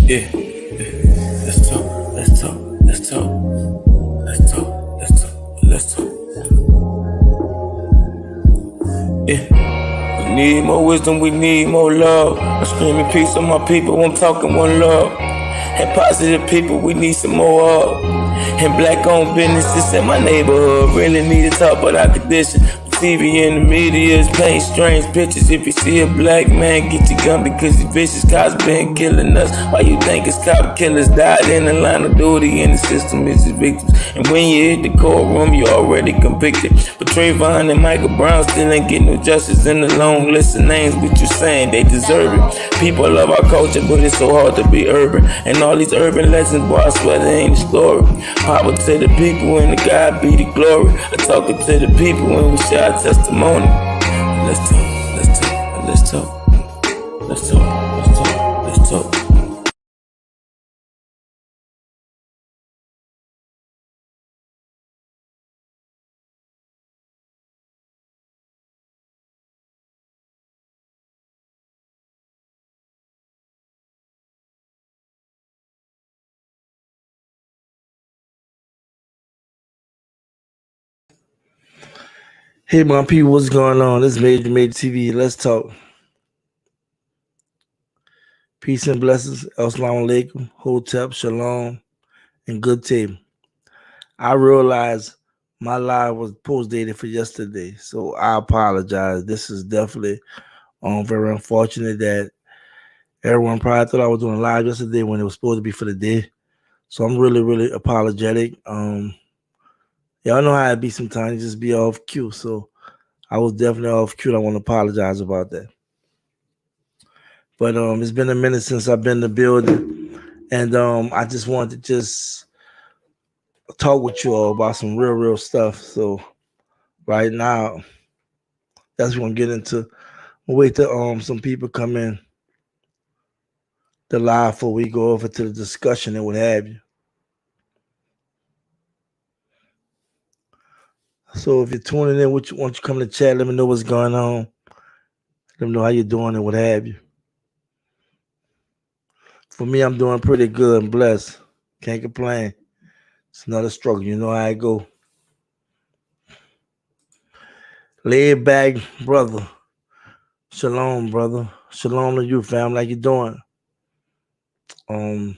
Yeah, let's talk, let's talk, let's talk, let's talk, let's talk, let's talk. Yeah, we need more wisdom, we need more love. I'm screaming peace on my people, I'm talking one love. And positive people, we need some more of. And black-owned businesses in my neighborhood really need to talk about our condition. TV and the media is painting strange pictures. If you see a black man, get your gun because these vicious cops been killing us. Why you think it's cop killers died in the line of duty and the system is his victims? And when you hit the courtroom, you already convicted. But Trayvon and Michael Brown still ain't getting no justice. In the long list of names, what you saying, they deserve it. People love our culture, but it's so hard to be urban. And all these urban legends, boy, I swear they ain't the story. Power to the people and the God be the glory. I'm talking to the people when we share our testimony. Let's talk, let's talk, let's talk, let's talk, let's talk, let's talk. Hey, my people, what's going on? This is MajorTV. Let's talk. Peace and blessings. Assalamu alaikum, hotep, shalom, and good day. I realized my live was post dated for yesterday, so I apologize. This is definitely very unfortunate that everyone probably thought I was doing live yesterday when it was supposed to be for the day. So I'm really, really apologetic. Y'all know how it be sometimes, you just be off cue. So I was definitely off cue. I want to apologize about that. But it's been a minute since I've been in the building, and I just wanted to just talk with you all about some real stuff. So right now, that's what we're gonna get into. We'll wait till some people come in the live before we go over to the discussion and what have you. So if you're tuning in, once you come to chat, let me know what's going on. Let me know how you're doing and what have you. For me, I'm doing pretty good and blessed. Can't complain. It's another struggle. You know how I go. Laid back, brother. Shalom, brother. Shalom to you, fam. Like you doing? Glad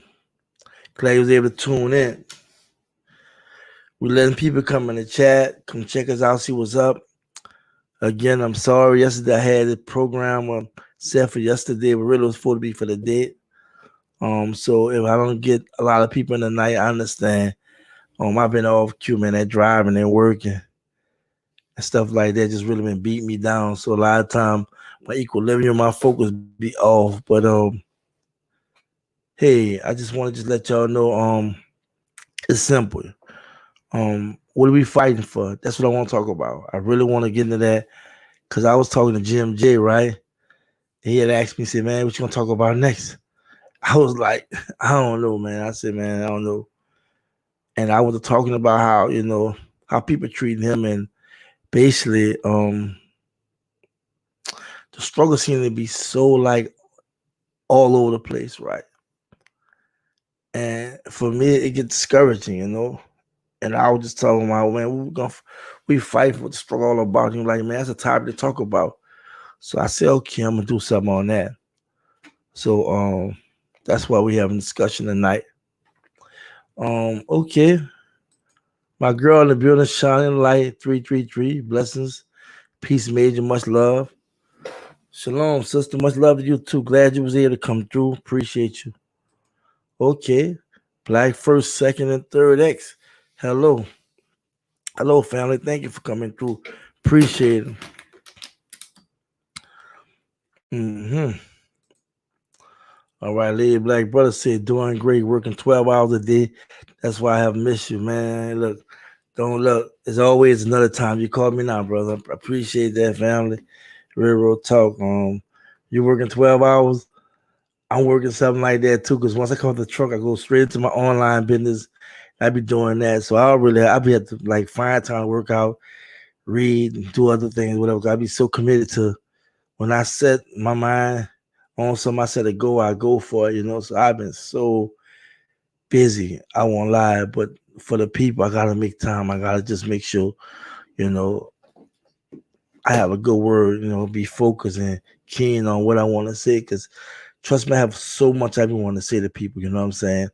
you was able to tune in. We letting people come in the chat, come check us out, see what's up. Again, I'm sorry. Yesterday I had a program set for yesterday, but really was supposed to be for the date. So if I don't get a lot of people in the night, I understand. I've been off cue, man. That driving and working and stuff like that just really been beating me down. So a lot of time my equilibrium, my focus be off. But hey, I just want to just let y'all know it's simple. What are we fighting for? That's what I want to talk about. I really want to get into that because I was talking to Jim J, right? And he had asked me, said, man, what you gonna talk about next? I was like, I don't know, man. I said, man, I don't know. And I was talking about how, how people treating him, and basically the struggle seemed to be so like all over the place, right? And for me, it gets discouraging. And I was just telling my man, we fight for the struggle all about. Him like, man, that's a topic to talk about. So I said, okay, I'm gonna do something on that. So that's why we having a discussion tonight. Okay. My girl in the building, shining light 333. Blessings, peace, major, much love. Shalom, sister. Much love to you too. Glad you was able to come through. Appreciate you. Okay. Black first, second, and third X. Hello. Hello, family. Thank you for coming through. Appreciate it. All right, Lady Black Brother said, doing great, working 12 hours a day. That's why I have missed you, man. Look, don't look. There's always another time. You call me now, brother. I appreciate that, family. Real talk. You working 12 hours. I'm working something like that too, because once I come off the truck, I go straight into my online business. I be doing that. So I'll be have to like find time to work out, read, and do other things, whatever. I be so committed to when I set my mind On something I said to go, I go for it, you know. So I've been so busy. I won't lie, but for the people, I gotta make time. I gotta just make sure, you know, I have a good word, you know, be focused and keen on what I want to say. Because trust me, I have so much I want to say to people, you know what I'm saying?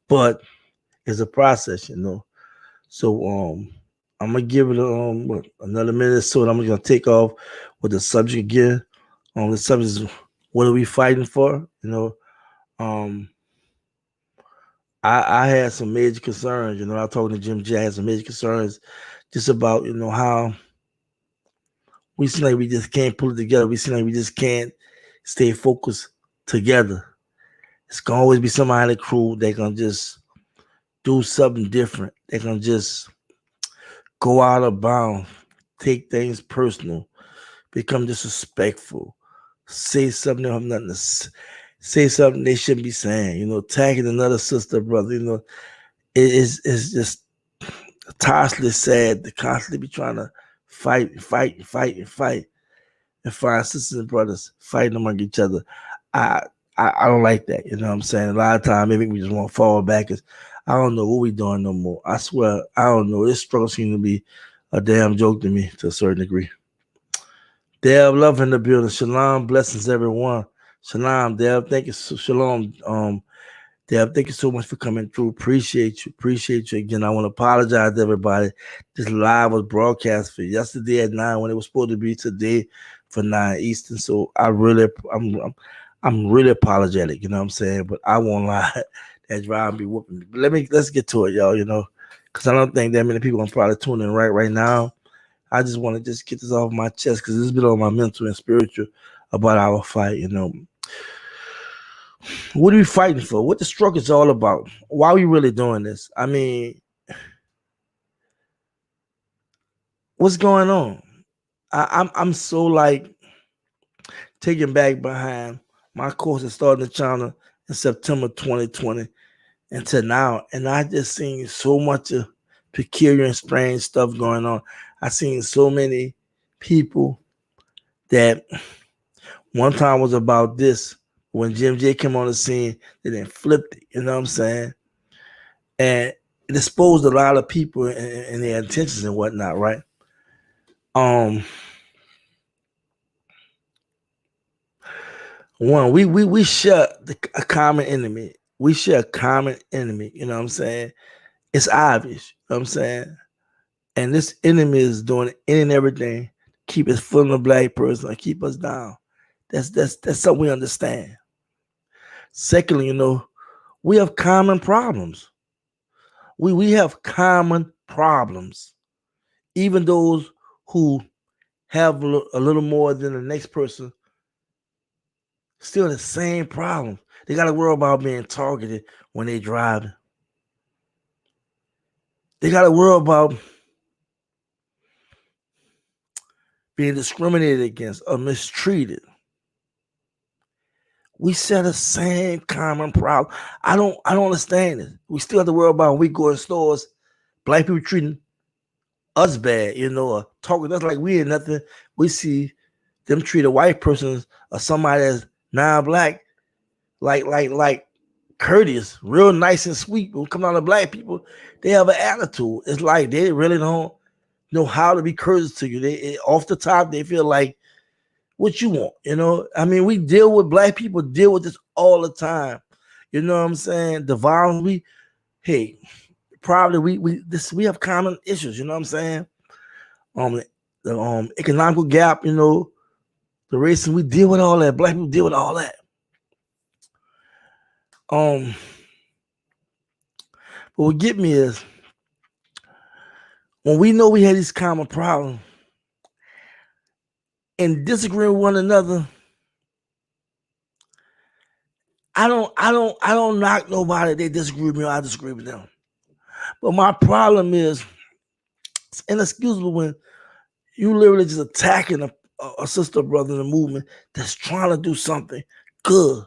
But it's a process, you know. So I'm gonna give it another minute or so, and I'm gonna take off with the subject again. The subject is, what are we fighting for? You know, um, I had some major concerns. You know, I talked to Jim J. I had some major concerns just about, you know, how we seem like we just can't pull it together. We seem like we just can't stay focused together. It's gonna always be somebody in the crew that gonna just do something different. They gonna just go out of bounds, take things personal, become disrespectful, say something they have nothing to say, something they shouldn't be saying. You know, tagging another sister, brother. You know, it's just tirelessly sad to constantly be trying to fight and fight and fight and fight and find sisters and brothers fighting among each other. I I don't like that. You know what I'm saying? A lot of times, maybe we just want to fall back. Cause I don't know what we doing no more. I swear, I don't know. This struggle seems to be a damn joke to me to a certain degree. Deb, love in the building. Shalom, blessings, everyone. Shalom, Deb. Thank you. Shalom, Deb. Thank you so much for coming through. Appreciate you. Appreciate you again. I want to apologize to everybody. This live was broadcast for yesterday at 9 when it was supposed to be today for 9 Eastern. So I'm really apologetic. You know what I'm saying? But I won't lie. That drive be whooping me. But let's get to it, y'all. You know, because I don't think that many people are probably tuning in right now. I just want to just get this off my chest because it's been on my mental and spiritual about our fight. You know, what are we fighting for? What the struggle is all about? Why are we really doing this? I mean, what's going on? I'm so like taken back behind my course that started in China in September 2020 until now, and I just seen so much of peculiar and strange stuff going on. I seen so many people that one time was about this. When Jim J came on the scene, they then flipped it. You know what I'm saying? And it exposed a lot of people and their intentions and whatnot, right? One, we share a common enemy. We share a common enemy. You know what I'm saying? It's obvious. You know what I'm saying? And this enemy is doing any and everything to keep us foot on the black person and keep us down. That's something we understand. Secondly, you know, we have common problems. We have common problems. Even those who have a little more than the next person, still the same problem. They got to worry about being targeted when they driving. They got to worry about being discriminated against or mistreated. We share the same common problem. I don't understand it. We still have to worry about when we go in stores, black people treating us bad, you know, or talking to us like we ain't nothing. We see them treat a white person or somebody that's non-black like courteous, real nice and sweet. When coming out of black people, they have an attitude. It's like they really don't know how to be courteous to you. They off the top, they feel like what you want, you know. I mean, we deal with black people, deal with this all the time. You know what I'm saying? The violence, probably we have common issues, you know what I'm saying? The economical gap, you know, the racism, we deal with all that. Black people deal with all that. But what get me is when we know we had these common problems and disagree with one another, I don't knock nobody. They disagree with me or I disagree with them. But my problem is it's inexcusable when you literally just attacking a sister brother in the movement that's trying to do something good.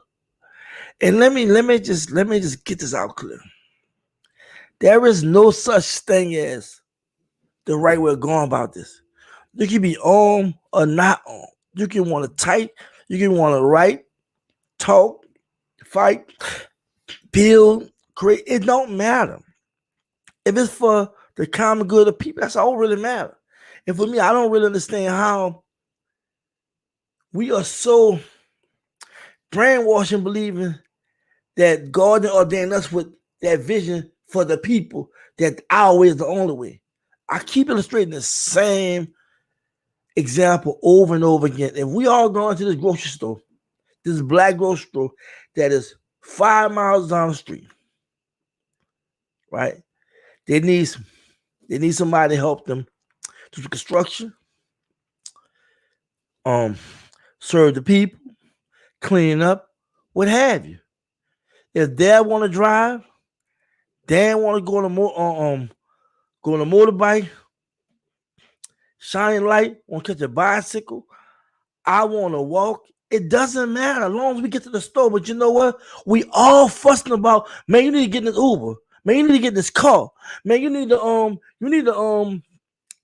And let me just get this out clear. There is no such thing as the right way of going about this. You can be on or not on. You can want to type, you can want to write, talk, fight, build, create. It don't matter. If it's for the common good of people, that's all really matter. And for me, I don't really understand how we are so brainwashed and believing that God ordained us with that vision for the people, that our way is the only way. I keep illustrating the same example over and over again. If we all go into this grocery store, this black grocery store that is 5 miles down the street, right? They need somebody to help them do the construction, serve the people, clean up, what have you. If Dad want to drive, Dad want to go on a motorbike, shining light, want to catch a bicycle, I want to walk. It doesn't matter as long as we get to the store. But you know what? We all fussing about, man, you need to get in this Uber. Man, you need to get in this car. Man, you need to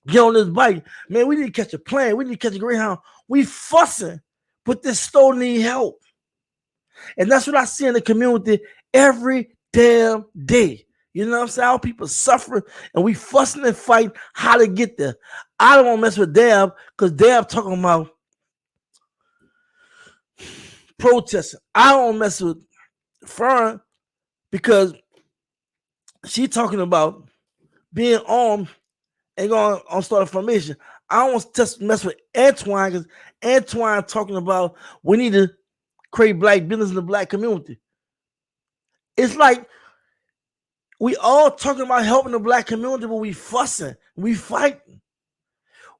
get on this bike. Man, we need to catch a plane. We need to catch a Greyhound. We fussing, but this store need help. And that's what I see in the community every damn day. You know what I'm saying? How people suffering and we fussing and fighting how to get there. I don't want to mess with Dab because Dab talking about protesting. I don't mess with Fern because she talking about being armed and going on start a formation. I don't want to mess with Antoine because Antoine talking about we need to create black business in the black community. It's like we all talking about helping the black community, but we fussing, we fighting.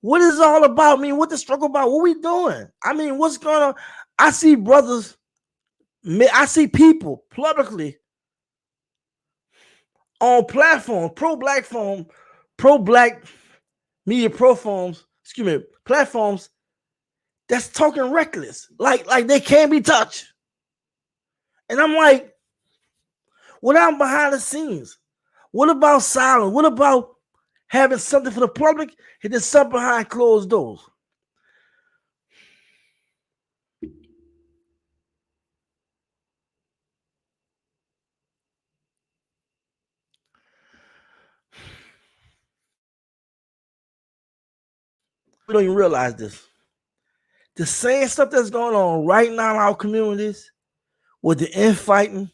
What is it all about? I mean, what the struggle about? What we doing? I mean, what's going on? I see brothers, I see people publicly on platforms, pro-black media platforms that's talking reckless, like they can't be touched. And I'm like, what about behind the scenes? What about silence? What about having something for the public and then something behind closed doors? We don't even realize this. The same stuff that's going on right now in our communities with the infighting,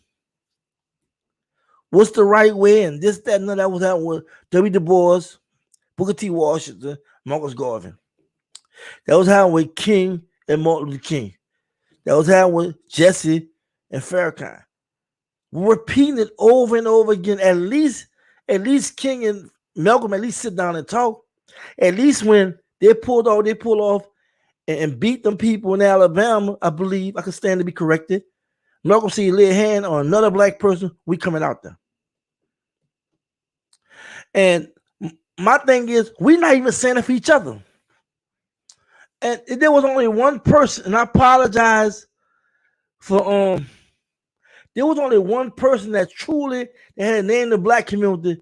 what's the right way, and this, that, and that was happening with W. Du Bois, Booker T. Washington, Marcus Garvey. That was happening with King and Martin Luther King. That was happening with Jesse and Farrakhan. We're repeating it over and over again. At least King and Malcolm at least sit down and talk. At least when they pull off and beat them people in Alabama, I believe, I can stand to be corrected. Malcolm said he lay a hand on another black person, we coming out there. And my thing is, we're not even standing for each other. And there was only one person, and I apologize for there was only one person that truly that had a name in the black community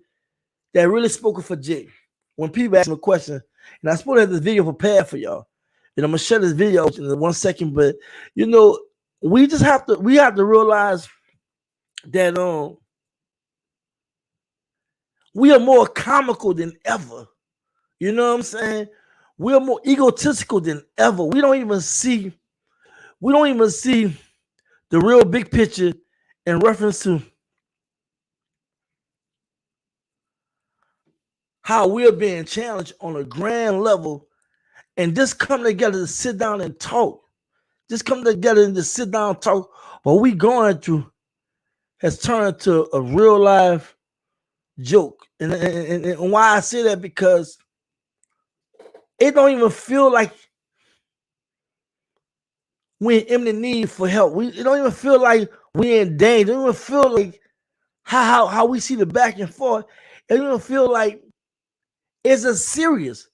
that really spoke for Jay. When people ask him a question, and I'm supposed to have this video prepared for y'all, and I'm gonna share this video in 1 second, but you know, we have to realize that we are more comical than ever. You know what I'm saying? We're more egotistical than ever. We don't even see the real big picture in reference to how we're being challenged on a grand level, and just come together to sit down and talk. Just come together and just sit down and talk. What we going through has turned into a real life joke. And why I say that, because it don't even feel like we're in imminent need for help. It don't even feel like we're in danger. It don't even feel like how we see the back and forth. It don't even feel like it's as serious,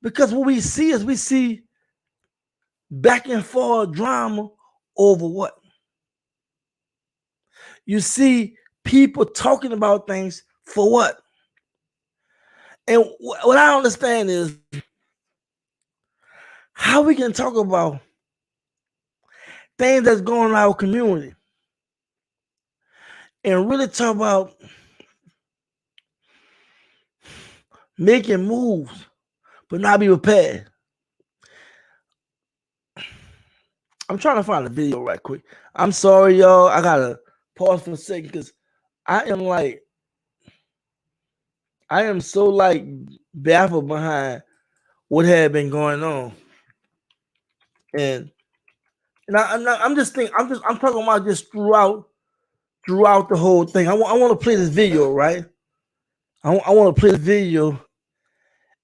because what we see is we see back and forth drama over what? You see people talking about things for what? And what I understand is how we can talk about things that's going on in our community and really talk about making moves, but not be prepared. I'm trying to find a video right quick. I'm sorry, y'all. I gotta pause for a second because I am so like baffled behind what had been going on, and I'm just thinking. I'm talking about just throughout the whole thing. I want to play this video, right? I want to play the video,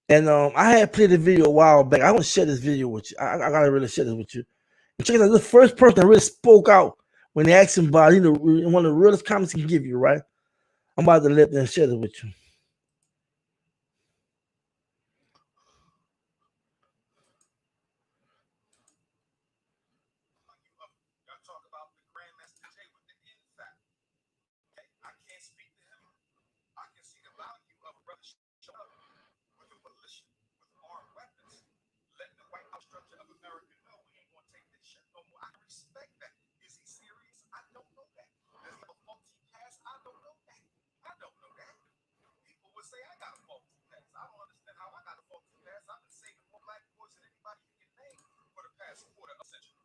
and I had played the video a while back. I want to share this video with you. I gotta really share this with you. And check it out. The first person that really spoke out when they asked him about, one of the realest comments he can give you, right? I'm about to let them share this with you. Talk about the Grandmaster J with the NFAC. Okay, I can't speak to him. I can see the value of a brother show up with a militia, with armed weapons, letting the White House structure of America know we ain't gonna take this shit no more. I respect that. Is he serious? I don't know that. Does he have a faulty past? I don't know that. I don't know that. People would say I got a faulty past. I don't understand how I got a faulty past. I've been saving more black boys than anybody you can name for the past quarter of a century.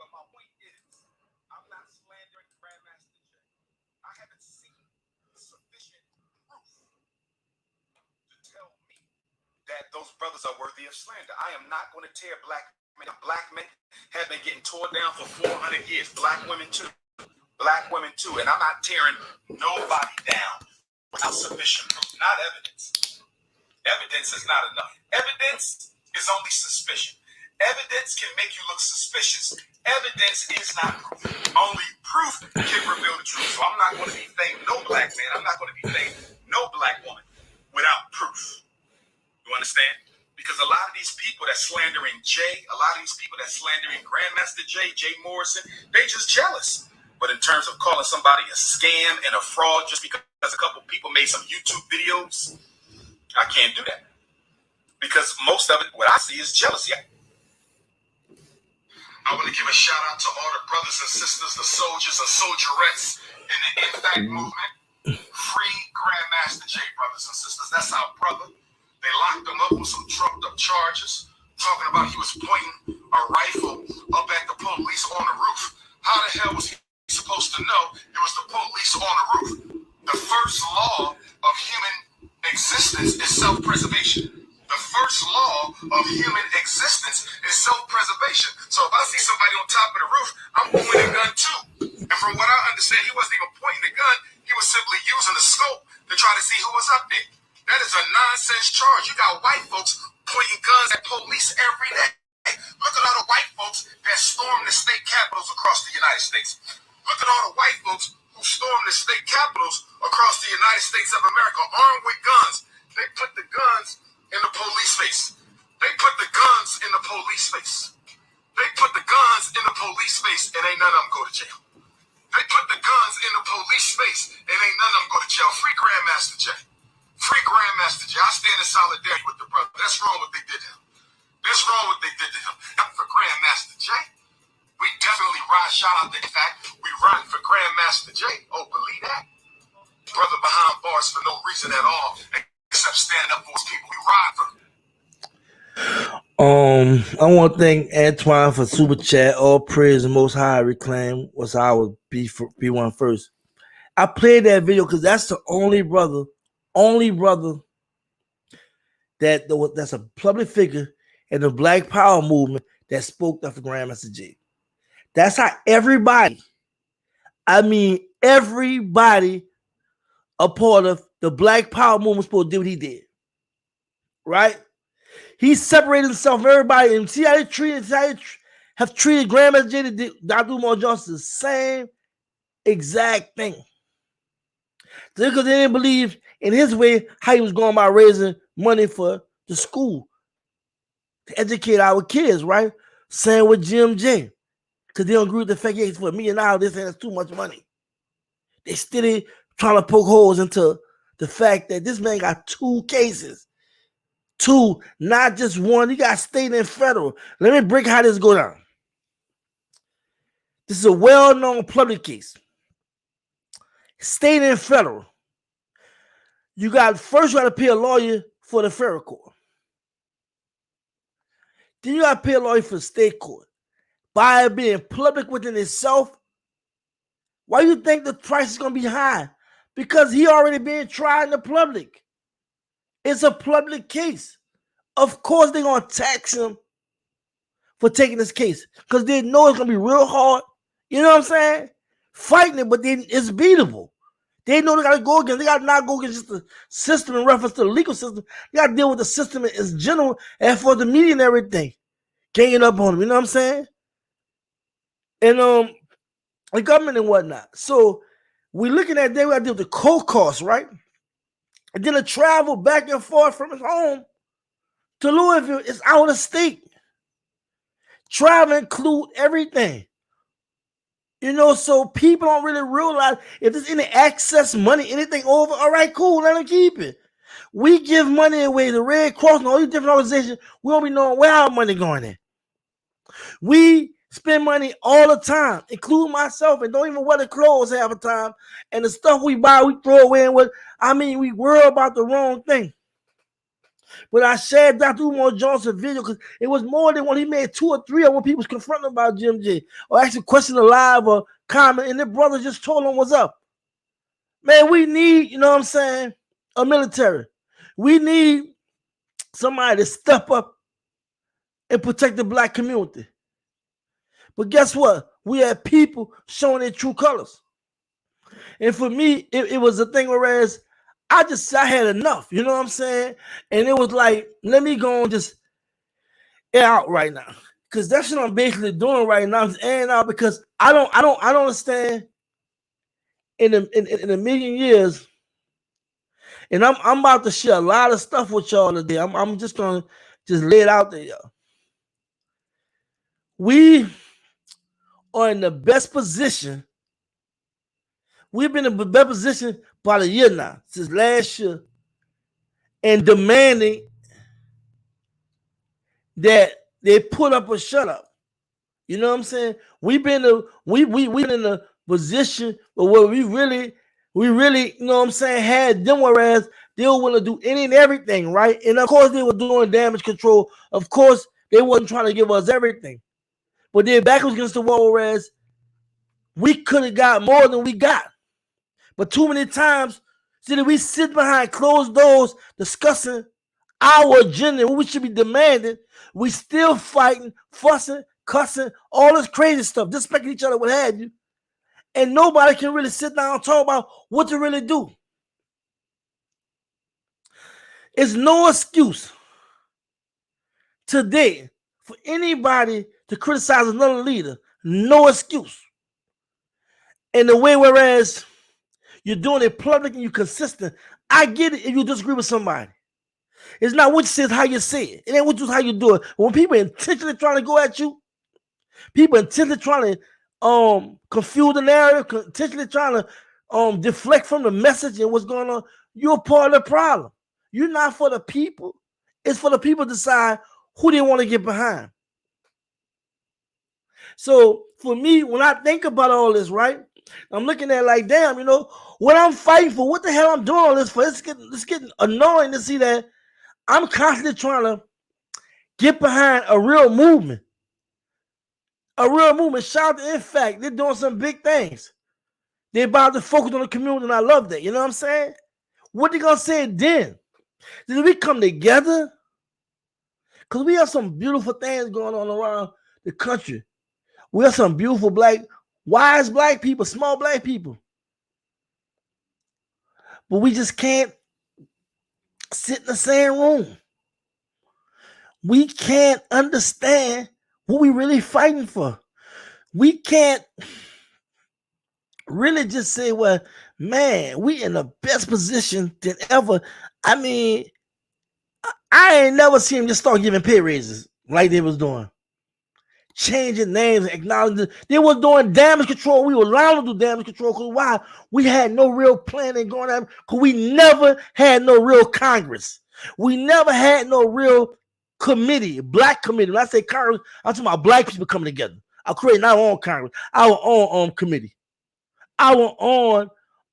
But my point is, I'm not slandering Grandmaster J. I haven't seen sufficient proof to tell me that those brothers are worthy of slander. I am not going to tear black men. Black men have been getting torn down for 400 years. Black women too. Black women too. And I'm not tearing nobody down without sufficient proof. Not evidence. Evidence is not enough. Evidence is only suspicion. Evidence can make you look suspicious. Evidence is not proof. Only proof can reveal the truth. So I'm not going to defame no black man. I'm not going to defame no black woman without proof. You understand? Because a lot of these people that's slandering Jay, a lot of these people that's slandering Grandmaster Jay, Jay Morrison, they just jealous. But in terms of calling somebody a scam and a fraud just because a couple people made some YouTube videos, I can't do that. Because most of it, what I see is jealousy. I want to give a shout out to all the brothers and sisters, the soldiers and soldierettes in the NFAC movement. Free Grandmaster J, brothers and sisters. That's our brother. They locked him up with some trumped up charges, talking about he was pointing a rifle up at the police on the roof. How the hell was he supposed to know it was the police on the roof? The first law of human existence is self-preservation. The first law of human existence is self-preservation. So if I see somebody on top of the roof, I'm pointing a gun too. And from what I understand, he wasn't even pointing the gun. He was simply using the scope to try to see who was up there. That is a nonsense charge. You got white folks pointing guns at police every day. Look at all the white folks that stormed the state capitals across the United States. Look at all the white folks who stormed the state capitals across the United States of America armed with guns. They put the guns in the police face. They put the guns in the police face. They put the guns in the police face and ain't none of them go to jail. They put the guns in the police face and ain't none of them go to jail. Free Grandmaster J. Free Grandmaster J. I stand in solidarity with the brother. That's wrong what they did to him. That's wrong what they did to him. Not for Grandmaster J. We definitely ride, shout out to the fact we riding for Grandmaster J. Oh, believe that? Brother behind bars for no reason at all. Except standing up for his people. We ride for them. I want to thank Antoine for super chat. All praise and most high reclaim was I would be one first. I played that video because that's the only brother that's a public figure in the Black Power movement that spoke up for Grandmaster J. That's how everybody a part of the Black Power movement supposed to do what he did. Right? He separated himself from everybody and see how they have treated Grandmaster J to Dr. Umar Johnson the same exact thing. Because they didn't believe in his way how he was going about raising money for the school to educate our kids, right? Same with Jim J. Because they don't agree with the fact for $1 million, this and that's too much money. They still trying to poke holes into the fact that this man got 2 cases. 2, not just one. He got state and federal. Let me break how this go down. This is a well-known public case. State and federal. You got to pay a lawyer for the federal court. Then you got to pay a lawyer for the state court. By it being public within itself, why do you think the price is going to be high? Because he already being tried in the public. It's a public case. Of course they're going to tax him for taking this case because they know it's going to be real hard. You know what I'm saying? Fighting it, but then it's beatable. They know they got to go against. They got to not go against just the system in reference to the legal system. They got to deal with the system in general and for the media and everything. Ganging up on them. You know what I'm saying? And the government and whatnot. So we're looking at that. We got to deal with the court costs, right? And then the travel back and forth from his home to Louisville is out of state. Travel include everything. You know, so people don't really realize if there's any excess money, anything over, all right, cool, let them keep it. We give money away to Red Cross and all these different organizations. We don't be knowing where our money going in. We spend money all the time, including myself, and don't even wear the clothes half the time. And the stuff we buy, we throw away. And we worry about the wrong thing. But I shared Dr. Umar Johnson's video because it was more than one. He made 2 or 3 of when people was confronting about Jim J or actually questioning live or comment, and the brother just told him what's up. Man, we need, you know what I'm saying, a military. We need somebody to step up and protect the black community. But guess what? We had people showing their true colors. And for me, it was a thing whereas I had enough, you know what I'm saying? And it was like, let me go and just air out right now. Because that's what I'm basically doing right now. I'm just airing out because I don't understand in a million years. And I'm about to share a lot of stuff with y'all today. I'm just gonna just lay it out there, y'all. We are in the best position. We've been in the best position about a year now, since last year, and demanding that they put up or shut up. You know what I'm saying? We've been in a position where we really, you know what I'm saying, had them, whereas they were willing to do any and everything, right? And of course they were doing damage control. Of course they wasn't trying to give us everything. But they're back against the wall, whereas we could have got more than we got. But too many times, see that we sit behind closed doors discussing our agenda, what we should be demanding. We still fighting, fussing, cussing, all this crazy stuff, disrespecting each other, what have you. And nobody can really sit down and talk about what to really do. It's no excuse today for anybody to criticize another leader. No excuse. In the way whereas you're doing it public and you're consistent. I get it if you disagree with somebody. It's not what you say, it's how you say it. It ain't how you do it. When people intentionally trying to go at you, people intentionally trying to confuse the narrative, intentionally trying to deflect from the message and what's going on, you're part of the problem. You're not for the people. It's for the people to decide who they want to get behind. So for me, when I think about all this, right, I'm looking at it like, damn, you know, what I'm fighting for, what the hell I'm doing all this for? It's getting annoying to see that I'm constantly trying to get behind a real movement. A real movement. Shout out to NFAC. They're doing some big things. They're about to focus on the community, and I love that. You know what I'm saying? What they gonna say then? Did we come together? Because we have some beautiful things going on around the country. We have some beautiful wise black people, small black people. But we just can't sit in the same room. We can't understand what we really fighting for. We can't really just say, well, man, we in the best position than ever. I mean, I ain't never seen them just start giving pay raises like they was doing. Changing names, acknowledging they were doing damage control. We were allowed to do damage control because why? We had no real plan and going on because we never had no real Congress. We never had no real committee, black committee. When I say Congress, I'm talking about black people coming together. I'll create our own Congress, our own committee, our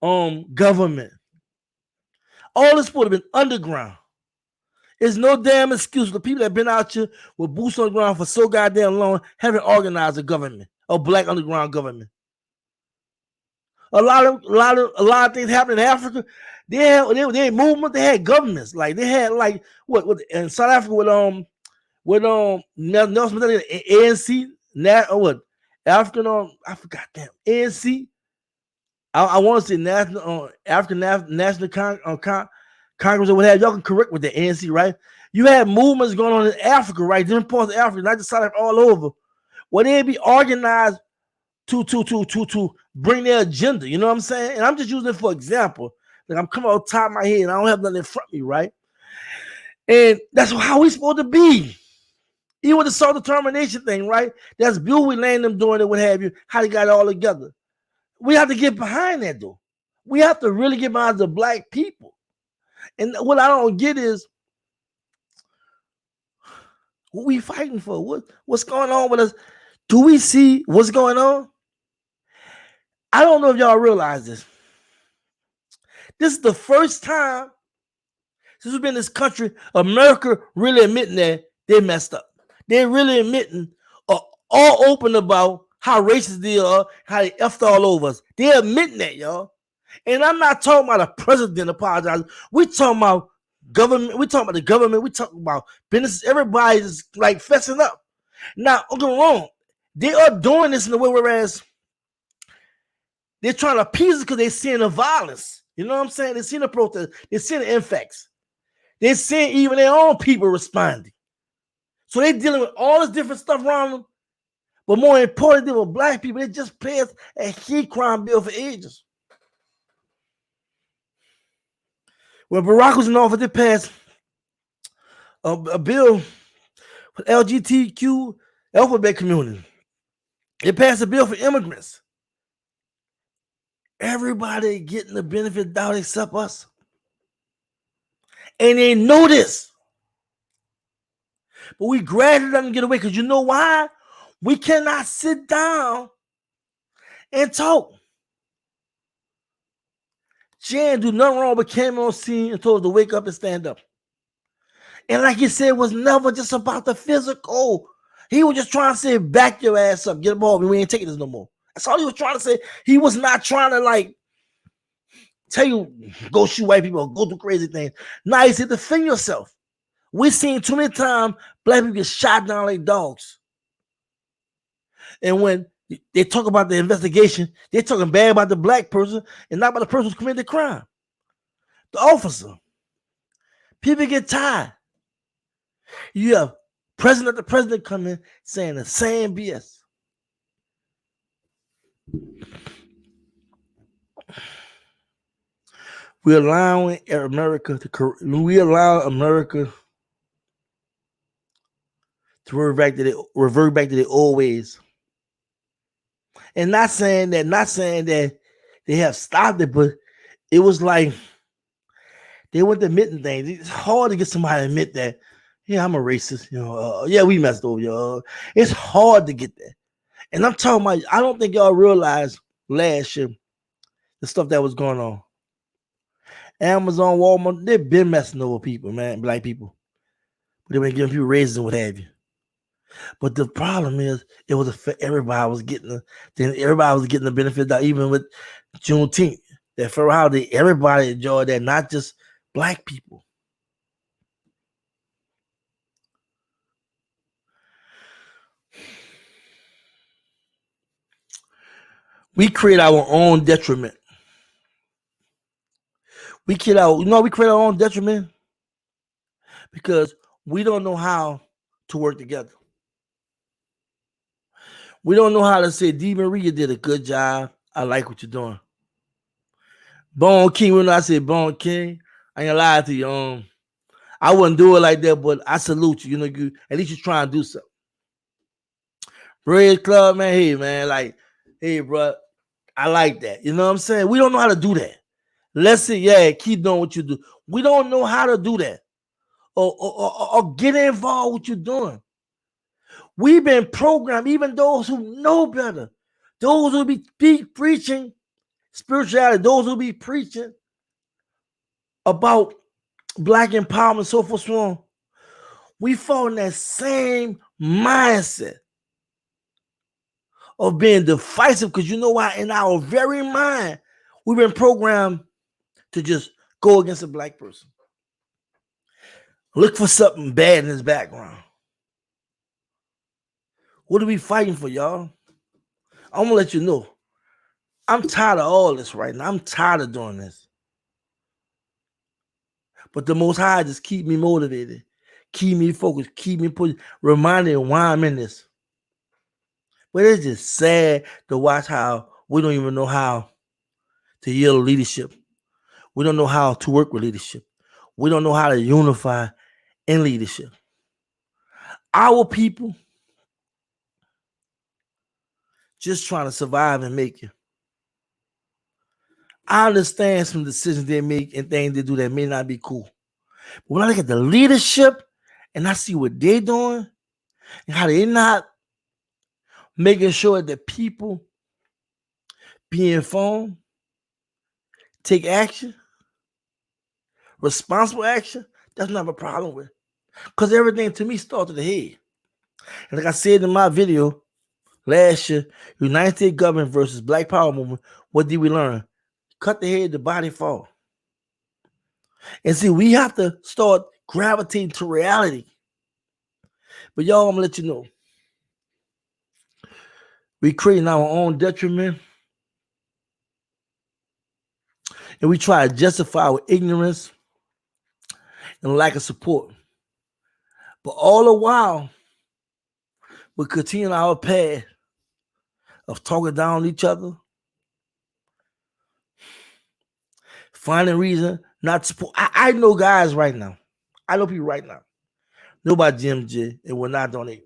own government. All this would have been underground. There's no damn excuse. The people that have been out here with boots on the ground for so goddamn long haven't organized a government, a black underground government. A lot of things happened in Africa. They had movement. They had governments. Like they had like what in South Africa with Nelson Mandela, ANC, what African I forgot damn ANC. I want to say National African National Congress or what have y'all can correct with the ANC, right? You had movements going on in Africa, right? Different parts of Africa, not just South Africa, all over, where they'd be organized to bring their agenda. You know what I'm saying? And I'm just using it for example. Like I'm coming off the top of my head and I don't have nothing in front of me, right? And that's how we supposed to be. Even with the self-determination thing, right? That's Bill we laying them doing it, what have you, how they got it all together. We have to get behind that though. We have to really get behind the black people. And what I don't get is what we fighting for? What's going on with us? Do we see what's going on? I don't know if y'all realize this. This is the first time since we've been in this country, America really admitting that they messed up. They're really admitting, all open about how racist they are, how they effed all over us. They're admitting that, y'all. And I'm not talking about a president apologizing. We're talking about government. We're talking about the government. We're talking about business. Everybody's like fessing up. Now, don't get me wrong. They are doing this in a way whereas they're trying to appease us because they're seeing the violence. You know what I'm saying? They're seeing the protest. They're seeing the NFACs. They're seeing even their own people responding. So they're dealing with all this different stuff around them. But more importantly, with black people, they just passed a hate crime bill for ages. When Barack was in office, they passed a bill for the LGBTQ alphabet community. They passed a bill for immigrants. Everybody getting the benefit out except us. And they know this. But we gradually let them get away because you know why? We cannot sit down and talk. Jan do nothing wrong but came on scene and told us to wake up and stand up. And like you said, it was never just about the physical. He was just trying to say, back your ass up, get a ball, we ain't taking this no more. That's all he was trying to say. He was not trying to like tell you, go shoot white people, go do crazy things. Now he said, defend yourself. We've seen too many times black people get shot down like dogs. And when they talk about the investigation, they're talking bad about the black person and not about the person who's committed the crime. The officer. People get tired. You have president after president coming saying the same BS. We're allowing America to revert back to their old ways. And not saying that they have stopped it, but it was like they went to admitting things. It's hard to get somebody to admit that, yeah, I'm a racist. Yeah, we messed over, y'all. It's hard to get that. And I'm talking about, I don't think y'all realized last year the stuff that was going on. Amazon, Walmart, they've been messing over people, man, black people. But they've been giving people raises and what have you. But the problem is, it was everybody was getting the benefit that even with Juneteenth, that for holiday, everybody enjoyed that, not just black people. We create our own detriment. We create our own detriment because we don't know how to work together. We don't know how to say, D. Maria did a good job. I like what you're doing. Bone King, when I say Bone King, I ain't gonna lie to you. I wouldn't do it like that, but I salute you. You at least you're trying to do something. Bread Club, man, hey, man, hey, bro, I like that. You know what I'm saying? We don't know how to do that. Let's say, yeah, keep doing what you do. We don't know how to do that. Or get involved with what you're doing. We've been programmed, even those who know better, those who be preaching spirituality, those who be preaching about black empowerment, so forth, so on. We fall in that same mindset of being divisive, because you know why? In our very mind, we've been programmed to just go against a black person. Look for something bad in his background. What are we fighting for, y'all? I'm gonna let you know. I'm tired of all this right now. I'm tired of doing this. But the Most High just keep me motivated, keep me focused, keep me pushing, reminding why I'm in this. But it's just sad to watch how we don't even know how to yield leadership. We don't know how to work with leadership. We don't know how to unify in leadership. Our people just trying to survive and make it. I understand some decisions they make and things they do that may not be cool. But when I look at the leadership and I see what they're doing and how they're not making sure that people be informed, take action, responsible action, that's not a problem with. Because everything to me starts at the head. And like I said in my video last year, United States government versus Black Power movement, what did we learn? Cut the head, the body fall. And see, we have to start gravitating to reality. But y'all, I'm gonna let you know, we creating our own detriment, and we try to justify our ignorance and lack of support. But all the while, we continue our path of talking down on each other, finding reason not to support. I know guys right now. I know people right now. Know about Jim J and will not donate.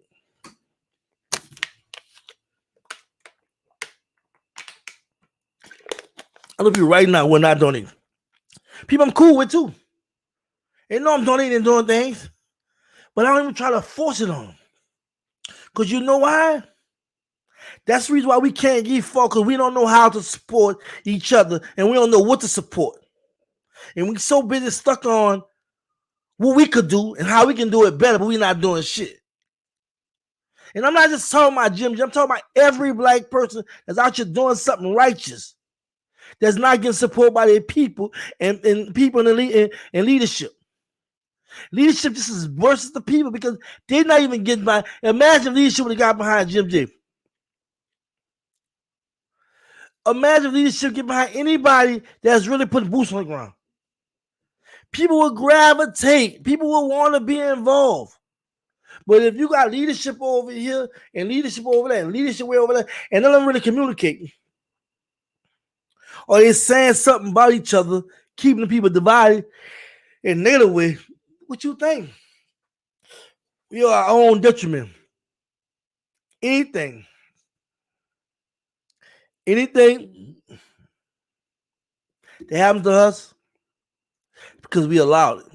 I know people right now will not donate. People I'm cool with too. They know I'm donating and doing things, but I don't even try to force it on them. Because you know why? That's the reason why we can't give fuck, because we don't know how to support each other and we don't know what to support. And we're so busy stuck on what we could do and how we can do it better, but we're not doing shit. And I'm not just talking about Jim. I'm talking about every black person that's out here doing something righteous, that's not getting support by their people and people in leadership. Leadership just is versus the people, because they're not even getting by. Imagine leadership would have got behind Jim J. Imagine leadership get behind anybody that's really putting boots on the ground. People will gravitate. People will want to be involved. But if you got leadership over here and leadership over there and leadership way over there, and none of them really communicating, or they're saying something about each other, keeping the people divided in a negative way, what you think? We are our own detriment. Anything that happens to us, because we allowed it.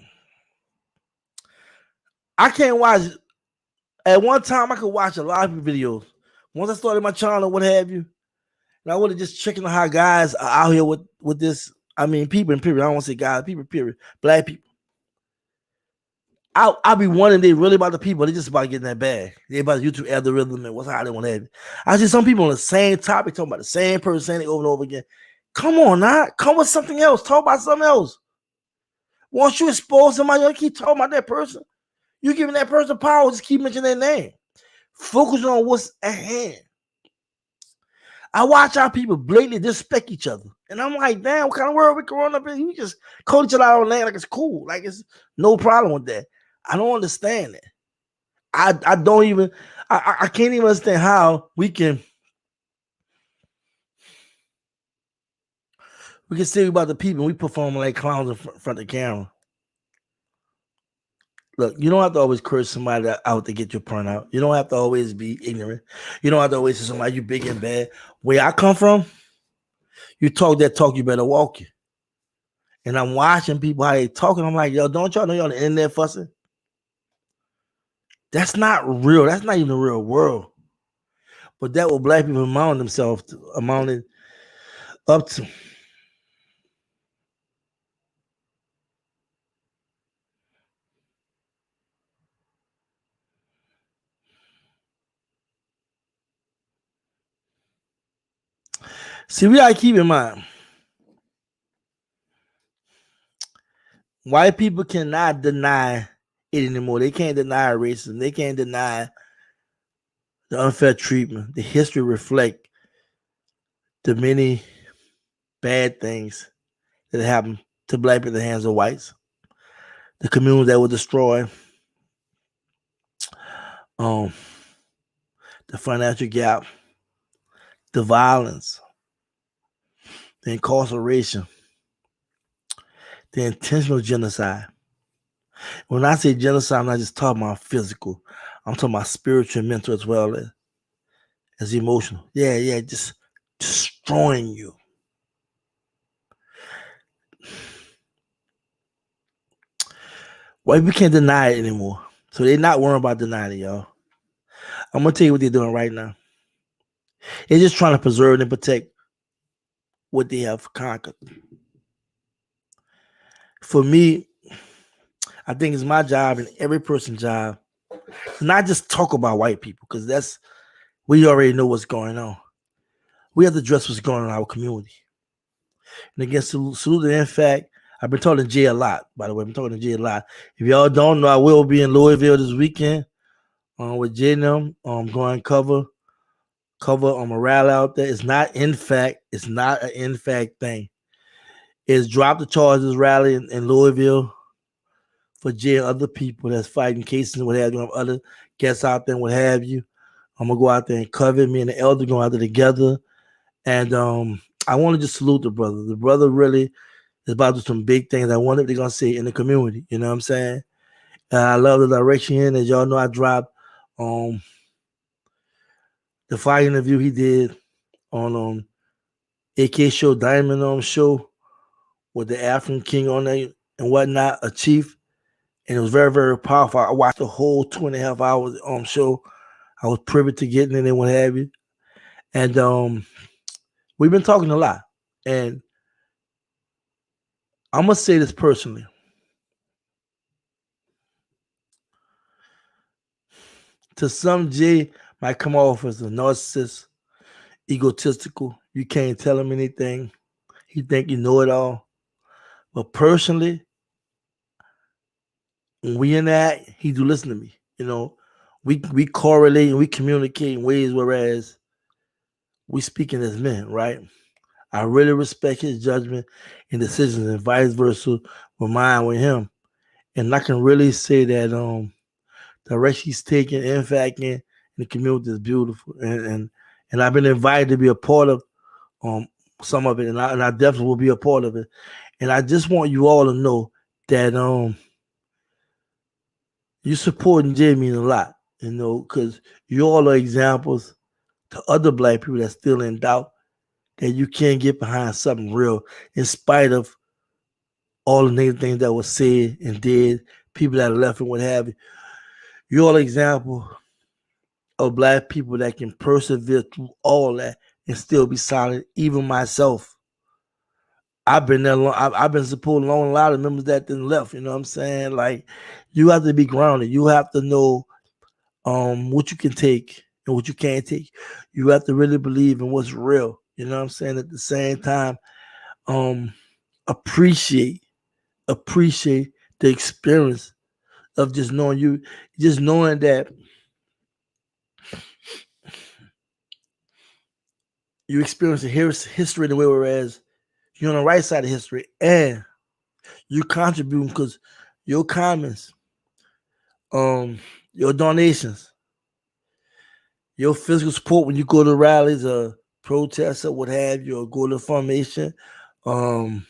I can't watch. At one time, I could watch a lot of videos. Once I started my channel or what have you, and I would have just checking on how guys are out here with this. I mean, people in period. I don't want to say guys, people period. Black people. I'll be wondering, they really about the people. They just about getting that bag. They about the YouTube algorithm and what's how they want to have it. I see some people on the same topic talking about the same person saying it over and over again. Come on, now. Come with something else. Talk about something else. Once you expose somebody, you keep talking about that person. You giving that person power, just keep mentioning their name. Focus on what's at hand. I watch how people blatantly disrespect each other. And I'm like, damn, what kind of world we growing up in? You just call each other out on name like it's cool. Like it's no problem with that. I don't understand that. I don't even, I can't even understand how we can say about the people and we perform like clowns in front of the camera. Look, you don't have to always curse somebody out to get your point out. You don't have to always be ignorant. You don't have to always say somebody you big and bad. Where I come from, you talk that talk, you better walk it. And I'm watching people how they talking. I'm like, yo, don't y'all know y'all on the internet fussing? That's not real. That's not even the real world. But that what black people amounted up to. See, we gotta keep in mind, white people cannot deny it anymore. They can't deny racism. They can't deny the unfair treatment. The history reflect the many bad things that happened to black people at the hands of whites. The communities that were destroyed, um, the financial gap, the violence, the incarceration, the intentional genocide. When I say genocide, I'm not just talking about physical. I'm talking about spiritual and mental as well as emotional. Yeah, just destroying you. Well, we can't deny it anymore. So they're not worrying about denying it, y'all. I'm gonna tell you what they're doing right now. They're just trying to preserve and protect what they have conquered. For me, I think it's my job and every person's job to not just talk about white people, because we already know what's going on. We have to address what's going on in our community. And again, salute the NFAC. I've been talking to Jay a lot, by the way. I'm talking to Jay a lot. If y'all don't know, I will be in Louisville this weekend with Jay and them. Going cover on a rally out there. It's not NFAC. It's not an NFAC thing. It's drop the charges rally in Louisville for Jay and other people that's fighting cases and what have you. Other guests out there and what have you. I'm going to go out there and cover it. Me and the elder going out there together. And I want to just salute the brother. The brother really is about to do some big things. I wonder if they're going to see it in the community. You know what I'm saying? I love the direction here. And as y'all know, I dropped the fire interview he did on AK Show, Diamond show with the African King on there and whatnot, a chief. And it was very, very powerful. I watched the whole 2.5 hours show. I was privy to getting in and what have you. And we've been talking a lot. And I'm going to say this personally. To some, Jay might come off as a narcissist, egotistical. You can't tell him anything. He think you know it all. But personally, when we interact, he do listen to me. You know, we correlate and we communicate in ways whereas we speaking as men, right? I really respect his judgment and decisions and vice versa with mine with him. And I can really say that the direction he's taking, in fact, in the community is beautiful. And I've been invited to be a part of some of it, and I definitely will be a part of it. And I just want you all to know that you supporting Jay means a lot, you know, because you all are examples to other black people that's still in doubt that you can't get behind something real in spite of all the negative things that were said and did, people that are left and what have you. You're all an example of black people that can persevere through all that and still be solid. Even myself, I've been there long. I've been supporting a lot of members that then left. You know what I'm saying? Like, you have to be grounded. You have to know what you can take and what you can't take. You have to really believe in what's real. You know what I'm saying? At the same time, appreciate the experience of just knowing that you experience the history the way, whereas you're on the right side of history and you contribute because your comments, your donations, your physical support when you go to rallies or protests or what have you, or go to formation, a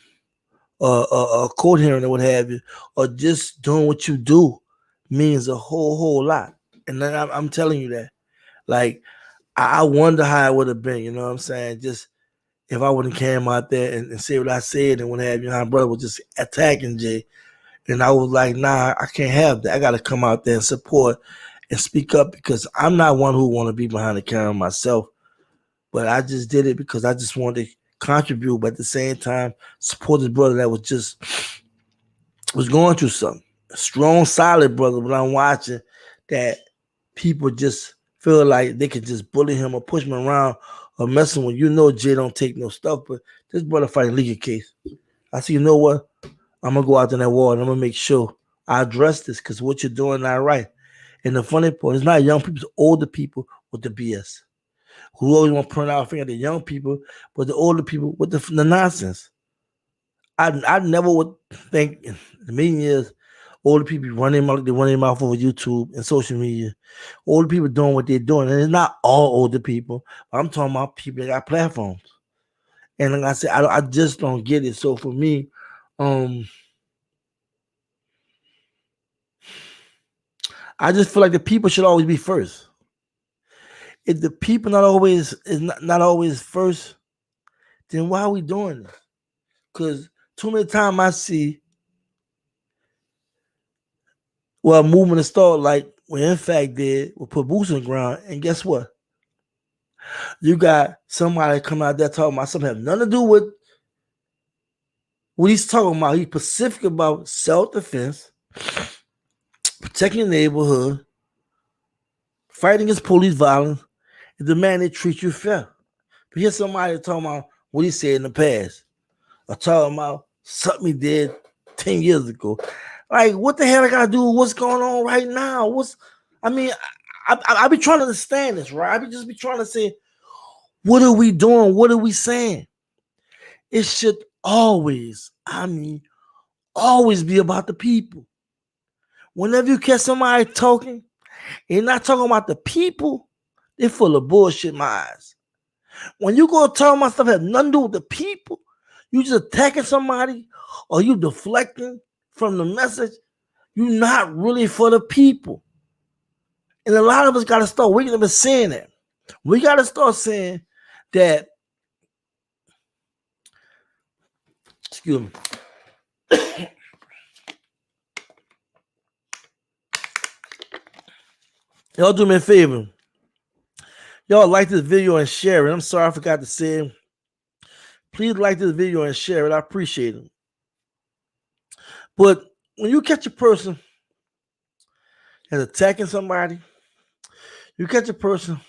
court hearing or what have you, or just doing what you do means a whole lot. And then I'm telling you that. Like, I wonder how it would have been, you know what I'm saying? Just if I wouldn't came out there and say what I said and what have you, my brother was just attacking Jay. And I was like, nah, I can't have that. I got to come out there and support and speak up, because I'm not one who want to be behind the camera myself, but I just did it because I just wanted to contribute, but at the same time support this brother that was going through something. A strong, solid brother, but I'm watching that people just feel like they can just bully him or push him around or mess him with. Jay don't take no stuff, but this brother fighting legal case. I said, you know what? I'm going to go out in that wall and I'm going to make sure I address this, because what you're doing not right. And the funny part, it's not young people, it's older people with the BS who always want to point out a finger at the young people, but the older people with the nonsense. I never would think in a million years older people running their mouth over YouTube and social media. Older people doing what they're doing. And it's not all older people. I'm talking about people that got platforms. And like I said, I just don't get it. So for me, I just feel like the people should always be first. If the people not always first, then why are we doing this? Because too many times I see movement start like when NFAC did, we put boots on the ground, and guess what? You got somebody come out there talking about something that have nothing to do with what he's talking about. He's specific about self-defense, protecting your neighborhood, fighting against police violence, and demand they treat you fair. But here's somebody talking about what he said in the past, or talking about something he did 10 years ago. Like, what the hell I gotta do with what's going on right now? I be trying to understand this, right? I be trying to say, what are we doing? What are we saying? It should always be about the people. Whenever you catch somebody talking, and not talking about the people, they're full of bullshit, my eyes. When you go talk about stuff that have nothing to do with the people, you just attacking somebody or you deflecting from the message, you're not really for the people. And a lot of us got to start waking up and saying that. We got to start saying that, excuse me. Y'all do me a favor. Y'all like this video and share it. I'm sorry I forgot to say it. Please like this video and share it. I appreciate it. But when you catch a person that's attacking somebody, you catch a person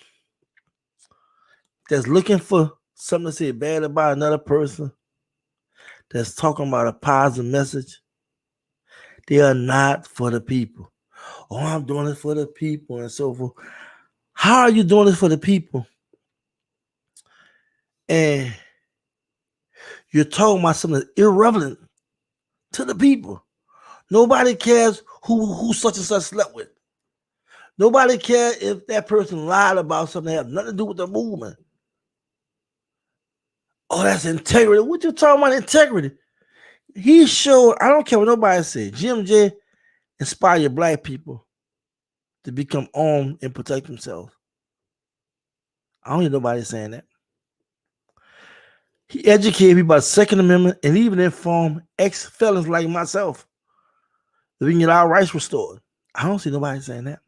that's looking for something to say bad about another person, that's talking about a positive message, they are not for the people. Oh, I'm doing it for the people and so forth. How are you doing this for the people? And you're talking about something that's irrelevant to the people. Nobody cares who such and such slept with. Nobody cares if that person lied about something that has nothing to do with the movement. Oh, that's integrity. What you talking about integrity? He showed, I don't care what nobody said, GMJ inspire black people to become armed and protect themselves. I don't hear nobody saying that. He educated me about the Second Amendment and even informed ex-felons like myself that we can get our rights restored. I don't see nobody saying that.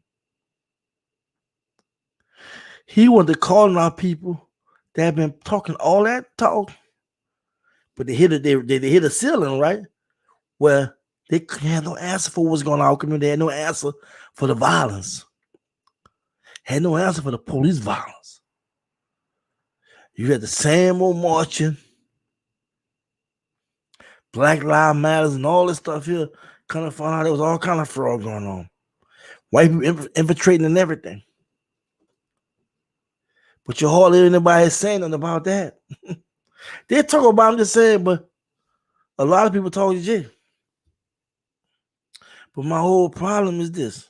He wanted to call on our people that have been talking all that talk, but they hit a ceiling, right? Where they had no answer for what's going on. They had no answer for the violence. Had no answer for the police violence. You had the same old marching, Black Lives Matters and all this stuff here. Kind of found out there was all kind of fraud going on. White people infiltrating and everything. But you hardly hear anybody saying nothing about that. They talk about, I'm just saying, but a lot of people talk to Jay. But my whole problem is this.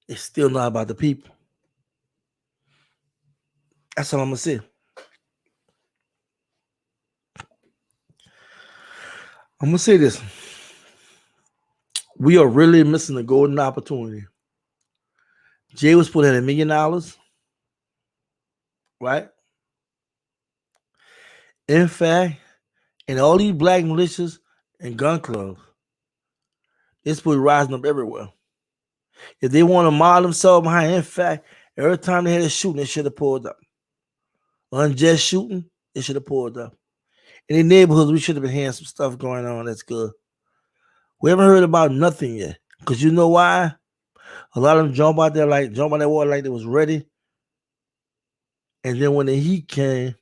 It's still not about the people. That's all I'm going to say. I'm going to say this. We are really missing a golden opportunity. Jay was put in $1 million, right? In fact, and all these black militias and gun clubs, it's put rising up everywhere. If they want to model themselves behind NFAC, every time they had a shooting, they should have pulled up. Unjust shooting, they should have pulled up. In the neighborhoods, we should have been hearing some stuff going on. That's good. We haven't heard about nothing yet. Because you know why? A lot of them jump out that water like they was ready. And then when the heat came,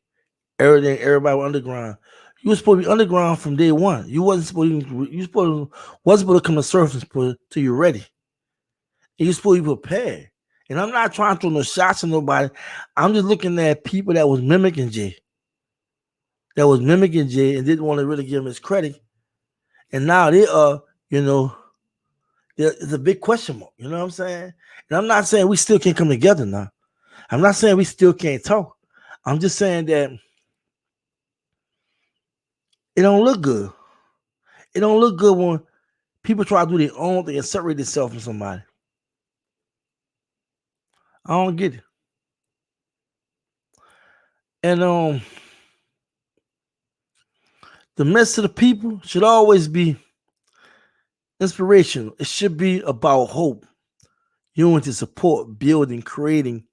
everybody was underground. You were supposed to be underground from day one. You wasn't supposed to come to surface till you're ready. And you're supposed to be prepared. And I'm not trying to throw no shots at nobody. I'm just looking at people that was mimicking Jay. And didn't want to really give him his credit. And now they are, it's a big question mark. You know what I'm saying? And I'm not saying we still can't come together now. I'm not saying we still can't talk. I'm just saying that it don't look good. It don't look good when people try to do their own thing and separate themselves from somebody. I don't get it. And the message to the people should always be inspirational. It should be about hope, unity, support, building, creating,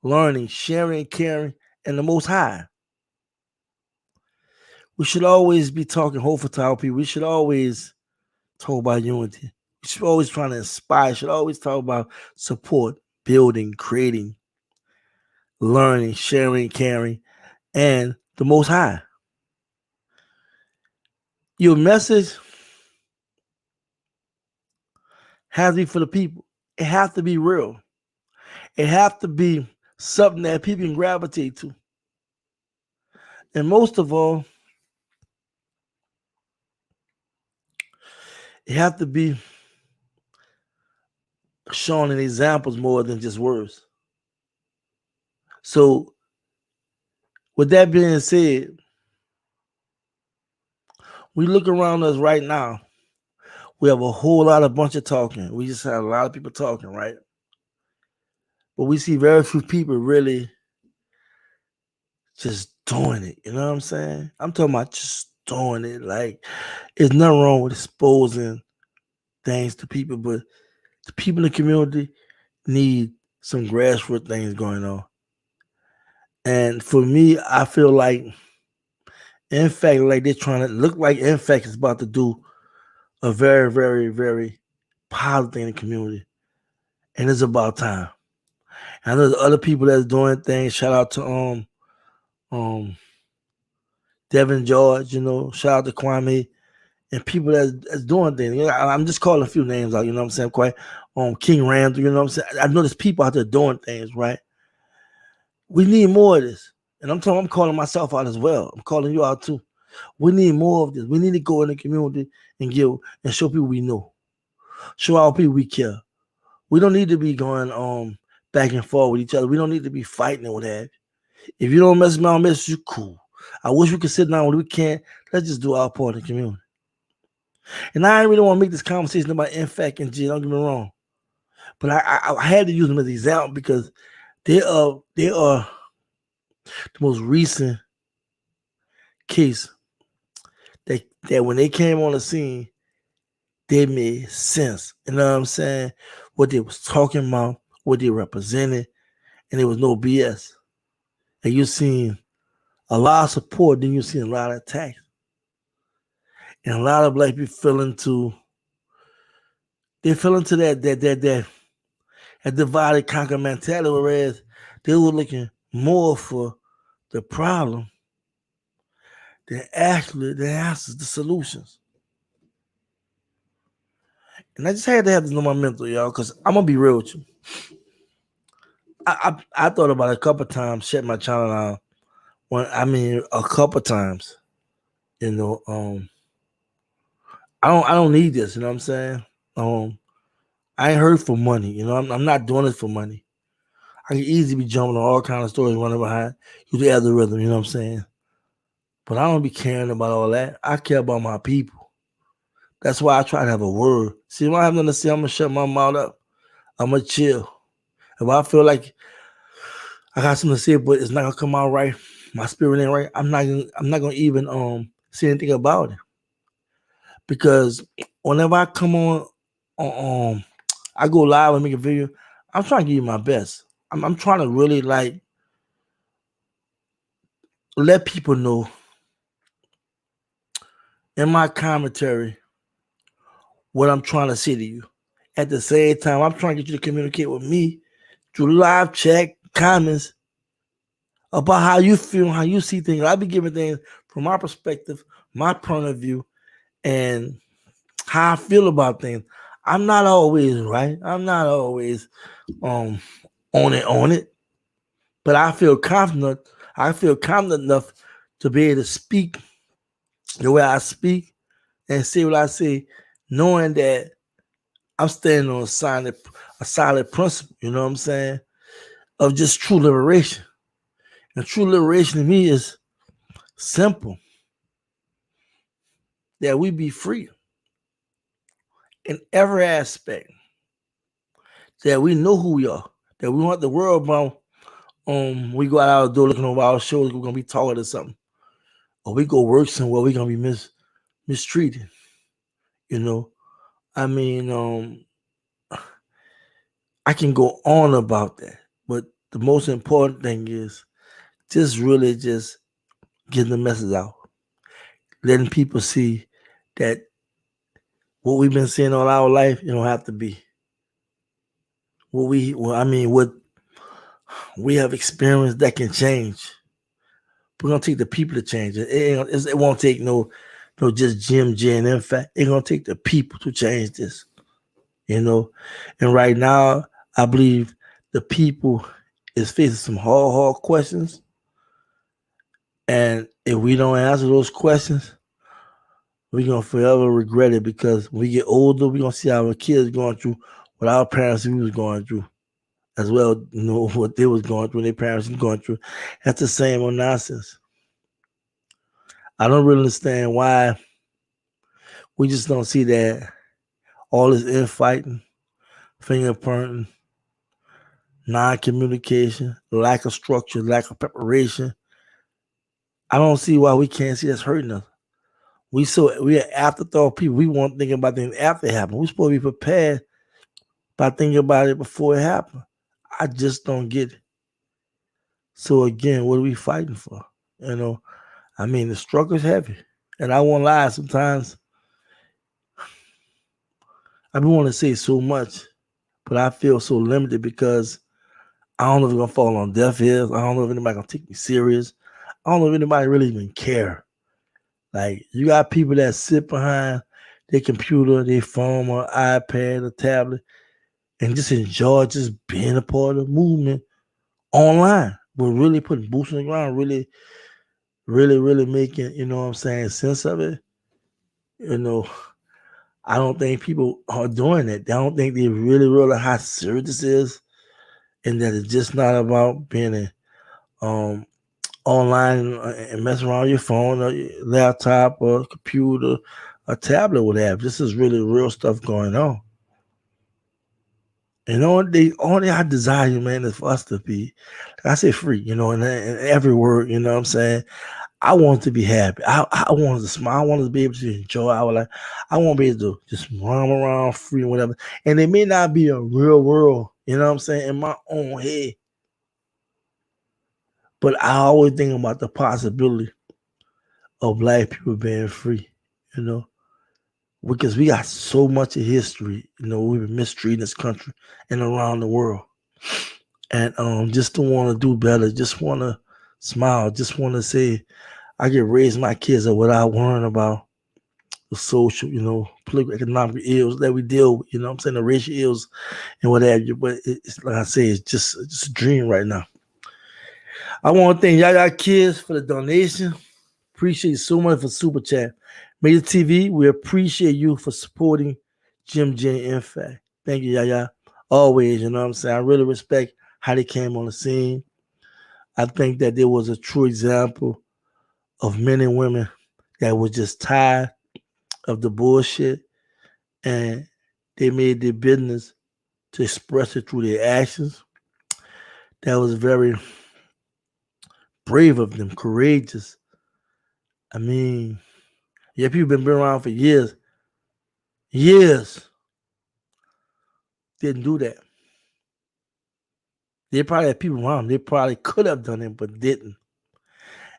learning, sharing, caring, and the Most High. We should always be talking hopeful to our people. We should always talk about unity. We should always try to inspire. We should always talk about support, building, creating, learning, sharing, caring, and the Most High. Your message has to be for the people. It has to be real. It has to be something that people can gravitate to. And most of all, it has to be shown in examples more than just words. So, with that being said, we look around us right now. We have a whole lot of bunch of talking. We just have a lot of people talking, right? But we see very few people really just doing it. You know what I'm saying? I'm talking about just doing it. Like, there's nothing wrong with exposing things to people, but the people in the community need some grassroots things going on. And for me, I feel like, in fact, like they're trying to look like NFAC is about to do a very, very, very positive thing in the community. And it's about time. And I know there's other people that's doing things. Shout out to Devin George, shout out to Kwame and people that's doing things. I'm just calling a few names out, you know what I'm saying? Quite King Randall, you know what I'm saying? I know there's people out there doing things, right? We need more of this. And I'm calling myself out as well. I'm calling you out too. We need more of this. We need to go in the community and show people we know. Show our people we care. We don't need to be going back and forth with each other. We don't need to be fighting and what have you. If you don't mess with me, I'll mess with you, cool. I wish we could sit down when we can't. Let's just do our part in the community. And I really want to make this conversation about NFAC and G, don't get me wrong. But I had to use them as an example because they are the most recent case that when they came on the scene, they made sense. You know what I'm saying? What they was talking about, what they represented, and there was no BS. And you seen a lot of support, then you seen a lot of attacks. And a lot of black people fell into that divided conquer mentality, whereas they were looking more for the problem than actually the answers, the solutions. And I just had to have this on my mental, y'all, because I'm gonna be real with you. I thought about it a couple times, shut my channel down. A couple times. I don't need this, you know what I'm saying? I ain't heard for money, I'm not doing it for money. I can easily be jumping on all kinds of stories running behind you the algorithm, you know what I'm saying? But I don't be caring about all that. I care about my people. That's why I try to have a word. See, if I have nothing to say, I'm gonna shut my mouth up. I'm gonna chill. If I feel like I got something to say, but it's not gonna come out right, my spirit ain't right, I'm not gonna even say anything about it. Because whenever I come on I go live and make a video. I'm trying to give you my best. I'm trying to really like let people know in my commentary what I'm trying to say to you. At the same time, I'm trying to get you to communicate with me through live chat, comments about how you feel, how you see things. I'll be giving things from my perspective, my point of view, and how I feel about things. I'm not always right. I'm not always on it, but I feel confident. I feel confident enough to be able to speak the way I speak and say what I say, knowing that I'm standing on a solid principle, you know what I'm saying, of just true liberation. And true liberation to me is simple. That we be free in every aspect. That we know who we are. That we want the world about we go out our door looking over our shoulders, we're gonna be taller or something. Or we go work somewhere, we're gonna be mistreated. You know. I mean, I can go on about that. But the most important thing is just really just getting the message out. Letting people see that what we've been seeing all our life, it don't have to be. What we have experienced that can change. We're gonna take the people to change it. It won't take no just Jim J and NFAC. It's gonna take the people to change this. You know, and right now I believe the people is facing some hard questions, and if we don't answer those questions, we're gonna forever regret it because when we get older, we're gonna see our kids going through what our parents was going through as well, you know, what they was going through, their parents was going through. That's the same old nonsense. I don't really understand why we just don't see that all this infighting, fingerprinting, non-communication, lack of structure, lack of preparation. I don't see why we can't see that's hurting us. We are afterthought people. We won't think about things after it happened. We're supposed to be prepared by thinking about it before it happened. I just don't get it. So again, what are we fighting for? You know, I mean, the struggle's heavy. And I won't lie, sometimes I want to say so much, but I feel so limited because I don't know if it's gonna fall on deaf ears. I don't know if anybody gonna take me serious. I don't know if anybody really even care. Like you got people that sit behind their computer, their phone, or iPad, or tablet, and just enjoy just being a part of the movement online. But really putting boots on the ground, really making, you know what I'm saying, sense of it. You know, I don't think people are doing it. I don't think they really realize how serious this is, and that it's just not about being a online and messing around your phone or your laptop or computer or tablet, whatever. This is really real stuff going on. And all I desire, man, is for us to be, like I say, free, you know, and every word, you know what I'm saying? I want to be happy. I want to smile. I want to be able to enjoy our life. I want to be able to just roam around free and whatever. And it may not be a real world, you know what I'm saying, in my own head. But I always think about the possibility of black people being free, you know, because we got so much of history, you know, we've been mistreating this country and around the world. And just to want to do better, just want to smile, just want to say, I can raise my kids up without worrying about the social, you know, political, economic ills that we deal with, you know what I'm saying, the racial ills and whatever. But it's like I say, it's just a dream right now. I want to thank y'all kids for the donation. Appreciate you so much for Super Chat. Major TV, we appreciate you for supporting Jim J NFAC. Thank you, Yaya. Always, you know what I'm saying? I really respect how they came on the scene. I think that there was a true example of men and women that were just tired of the bullshit, and they made their business to express it through their actions. That was very brave of them, courageous. I mean, yeah, people been around for years. didn't do that. They probably had people around them. They probably could have done it, but didn't.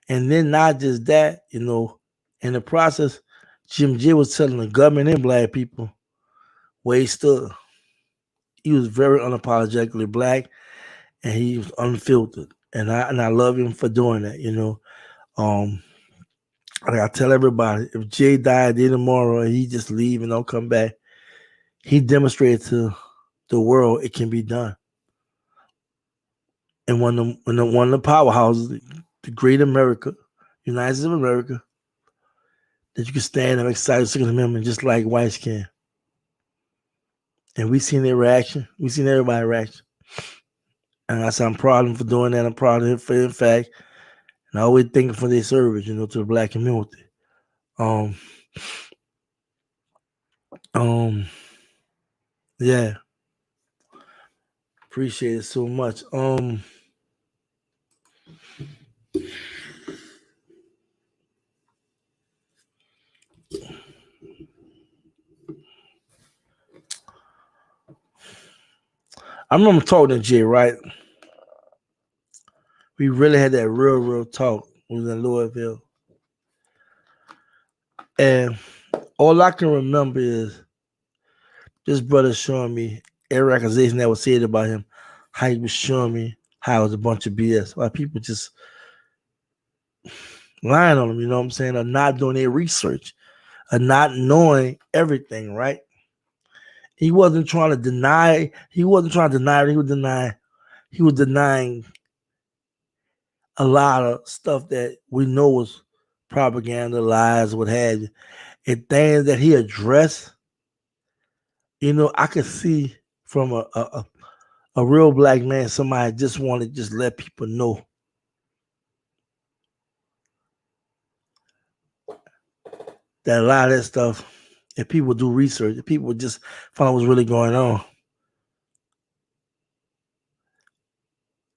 And then not just that, in the process, Jim J was telling the government and black people where he stood. He was very unapologetically black, and he was unfiltered. And I love him for doing that. Like I tell everybody, if Jay died tomorrow and he just leave and don't come back, he demonstrated to the world it can be done. And one of the powerhouses, the great America, United States of America, that you can stand and excited Second Amendment just like whites can. And we seen their reaction. We seen everybody's reaction. And I said, I'm proud of him for doing that. I'm proud of him for NFAC. And I always thank him for their service, to the black community. Yeah. Appreciate it so much. I remember talking to Jay, right? We really had that real talk. We was in Louisville. And all I can remember is this brother showing me every accusation that was said about him, how he was showing me how it was a bunch of BS. Why people just lying on him, you know what I'm saying, or not doing their research, or not knowing everything, right? He wasn't trying to deny. He wasn't trying to deny it. He was denying a lot of stuff that we know was propaganda, lies, what have you. And things that he addressed, I could see from a real black man, somebody just wanted to just let people know that a lot of that stuff, if people do research, if people just find out what's really going on,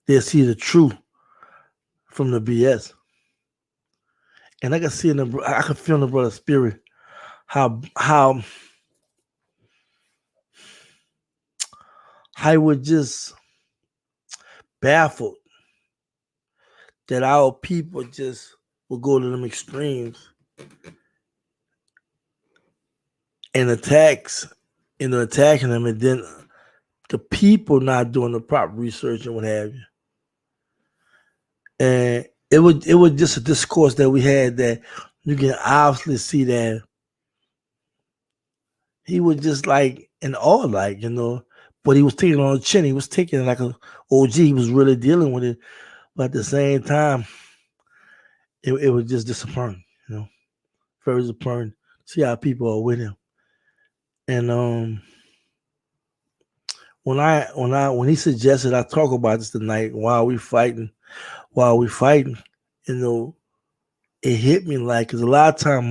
they'll see the truth from the BS. And I can see I can feel in the brother's spirit how he was just baffled that our people just will go to them extremes and attacking them, and then the people not doing the proper research and what have you. And it was just a discourse that we had that you can obviously see that he was just like in awe, but he was taking it on the chin. He was taking it like a OG. He was really dealing with it, but at the same time, it was just disappointing, very disappointing. See how people are with him. And when he suggested I talk about this tonight while we fighting, it hit me because a lot of time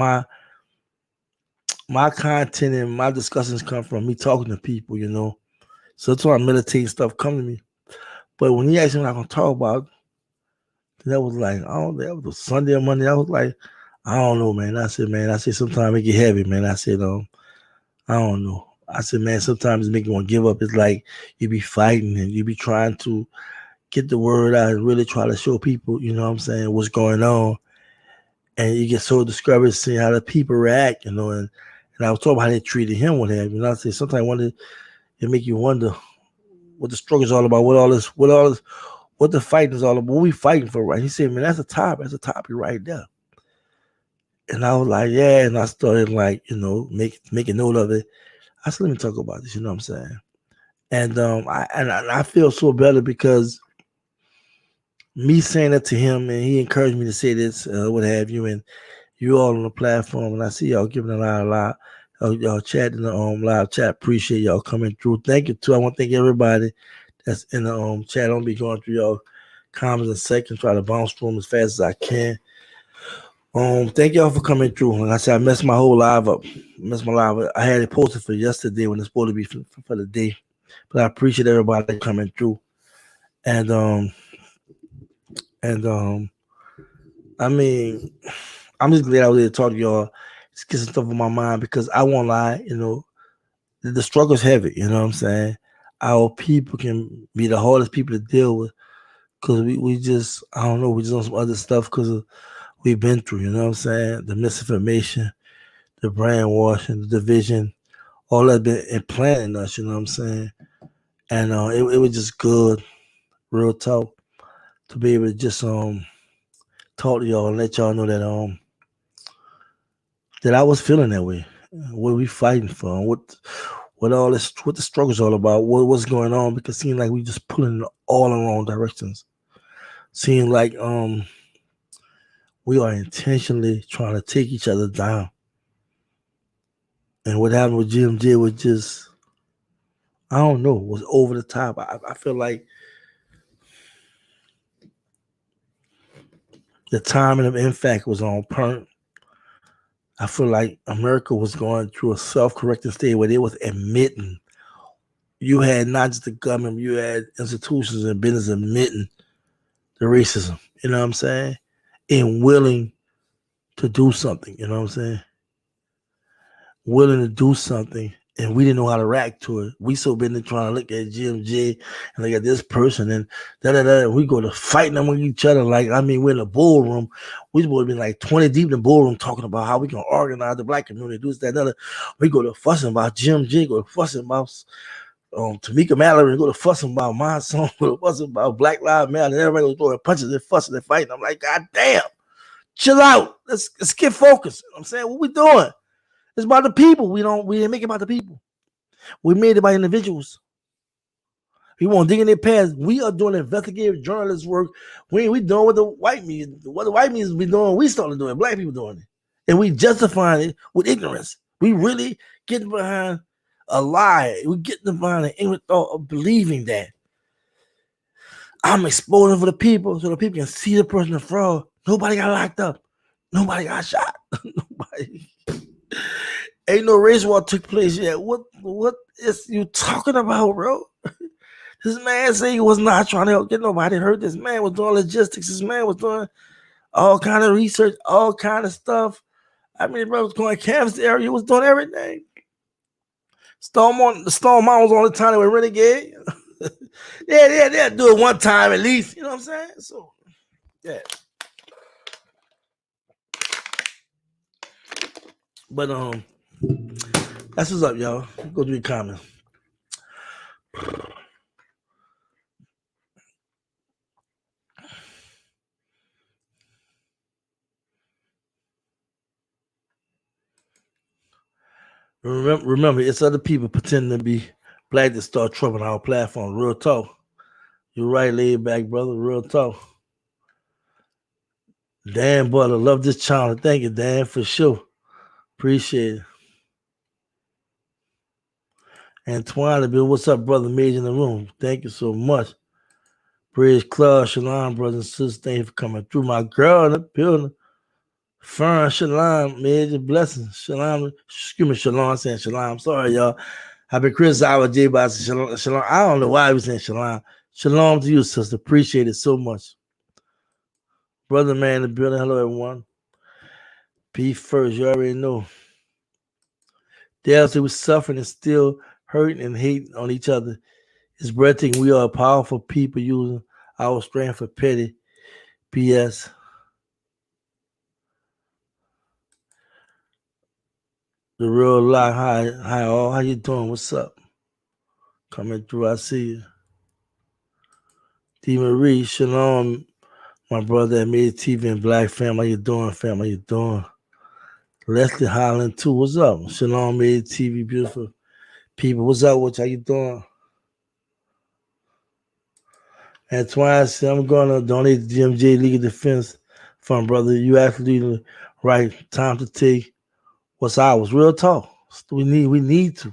my content and my discussions come from me talking to people, So that's why meditating stuff come to me. But when he asked me what I'm gonna talk about, that was like, that was a Sunday or Monday. I was like, I don't know, man. I said, sometimes it get heavy, man. I said, I don't know. I said, man, sometimes it make you want to give up. It's like you be fighting and you be trying to get the word out and really try to show people, what's going on. And you get so discouraged seeing how the people react, and I was talking about how they treated him, what have you. And I said, sometimes it make you wonder what the struggle is all about, what the fighting is all about, what we fighting for, right? He said, man, that's a topic right there. And I was like, yeah, and I started making note of it. I said, let me talk about this, you know what I'm saying? And I feel so better because me saying that to him, and he encouraged me to say this, what have you, and you all on the platform, and I see y'all giving a lot, y'all chatting in the live chat. Appreciate y'all coming through. Thank you too. I want to thank everybody that's in the chat. I'll be going through y'all comments in a second. Try to bounce through them as fast as I can. Thank y'all for coming through. Like I said, I messed my whole live up. I had it posted for yesterday when it's supposed to be for the day. But I appreciate everybody coming through. And I mean, I'm just glad I was able to talk to y'all, just get some stuff on my mind, because I won't lie, the struggle's heavy, you know what I'm saying? our people can be the hardest people to deal with because we just, I don't know, we just on some other stuff because we've been through, you know what I'm saying? The misinformation, the brainwashing, the division, all that's been implanted in us, you know what I'm saying? And it was just good, real talk, to be able to just talk to y'all and let y'all know that I was feeling that way. What we fighting for? What all this? What the struggle's all about? What's going on? Because it seems like we just pulling in all the wrong directions. Seems like we are intentionally trying to take each other down. And what happened with GMJ was just, I don't know, was over the top. I feel like the timing of NFAC was on point. I feel like America was going through a self-correcting state where they was admitting. You had not just the government, you had institutions and business admitting the racism. You know what I'm saying? And willing to do something. You know what I'm saying? Willing to do something, and we didn't know how to react to it. We so busy trying to look at GMJ and look at this person and da. We go to fighting among each other. Like, I mean, we're in the ballroom. We supposed to be like 20 deep in the ballroom talking about how we can organize the black community, do this, that, and other. We go to fussing about GMJ, go to fussing about Tamika Mallory, go to fussing about my song, go to fussing about Black Lives Matter, and everybody was throwing punches and fussing and fighting. I'm like, God damn, chill out. Let's get focused. You know what I'm saying, what we doing? It's about the people. We didn't make it about the people. We made it by individuals. We won't dig in their past. We are doing investigative journalist work. We doing what the white media, what the white media be doing. We started doing. Black people doing it, and we justifying it with ignorance. We really getting behind a lie. We getting behind the ignorant thought of believing that I'm exposing for the people so the people can see the person in fraud. Nobody got locked up. Nobody got shot. Nobody. Ain't no race war took place yet. What is you talking about, bro? This man said he was not trying to help get nobody hurt. This man was doing logistics. This man was doing all kind of research, all kind of stuff. I mean, bro was going canvas the area. He was doing everything. Storm Mountain was on the time they were renegade. yeah, do it one time at least. You know what I'm saying? So, yeah. But that's what's up, y'all. Go through the comments. Remember, it's other people pretending to be black that start troubling our platform. Real talk. You're right, laid back, brother. Real talk. Dan Butler, love this channel. Thank you, Dan, for sure. Appreciate it. Antoine, what's up, brother? Made in the room. Thank you so much. Bridge Club, Shalom, brothers and sisters. Thank you for coming through. My girl in the building. Fern, Shalom, major blessings. Shalom, excuse me, Shalom, I'm saying Shalom. Sorry, y'all. I've been criticized by J by Shalom. I don't know why I was saying Shalom. Shalom to you, sister. Appreciate it so much. Brother man in the building. Hello, everyone. Be first. You already know. They was suffering and still hurting and hating on each other. It's breathtaking. We are powerful people using our strength for petty BS. The real lie. Hi, all. How you doing? What's up? Coming through. I see you. D. Marie, Shalom, my brother that made TV and Black fam. How you doing, fam? How you doing? Leslie Holland too. What's up? Shalom, made TV, beautiful people. What's up? How you doing? Antoine said, I'm going to donate to GMJ League of Defense Fund, brother. You absolutely right. Time to take what's ours. Real talk. We need to.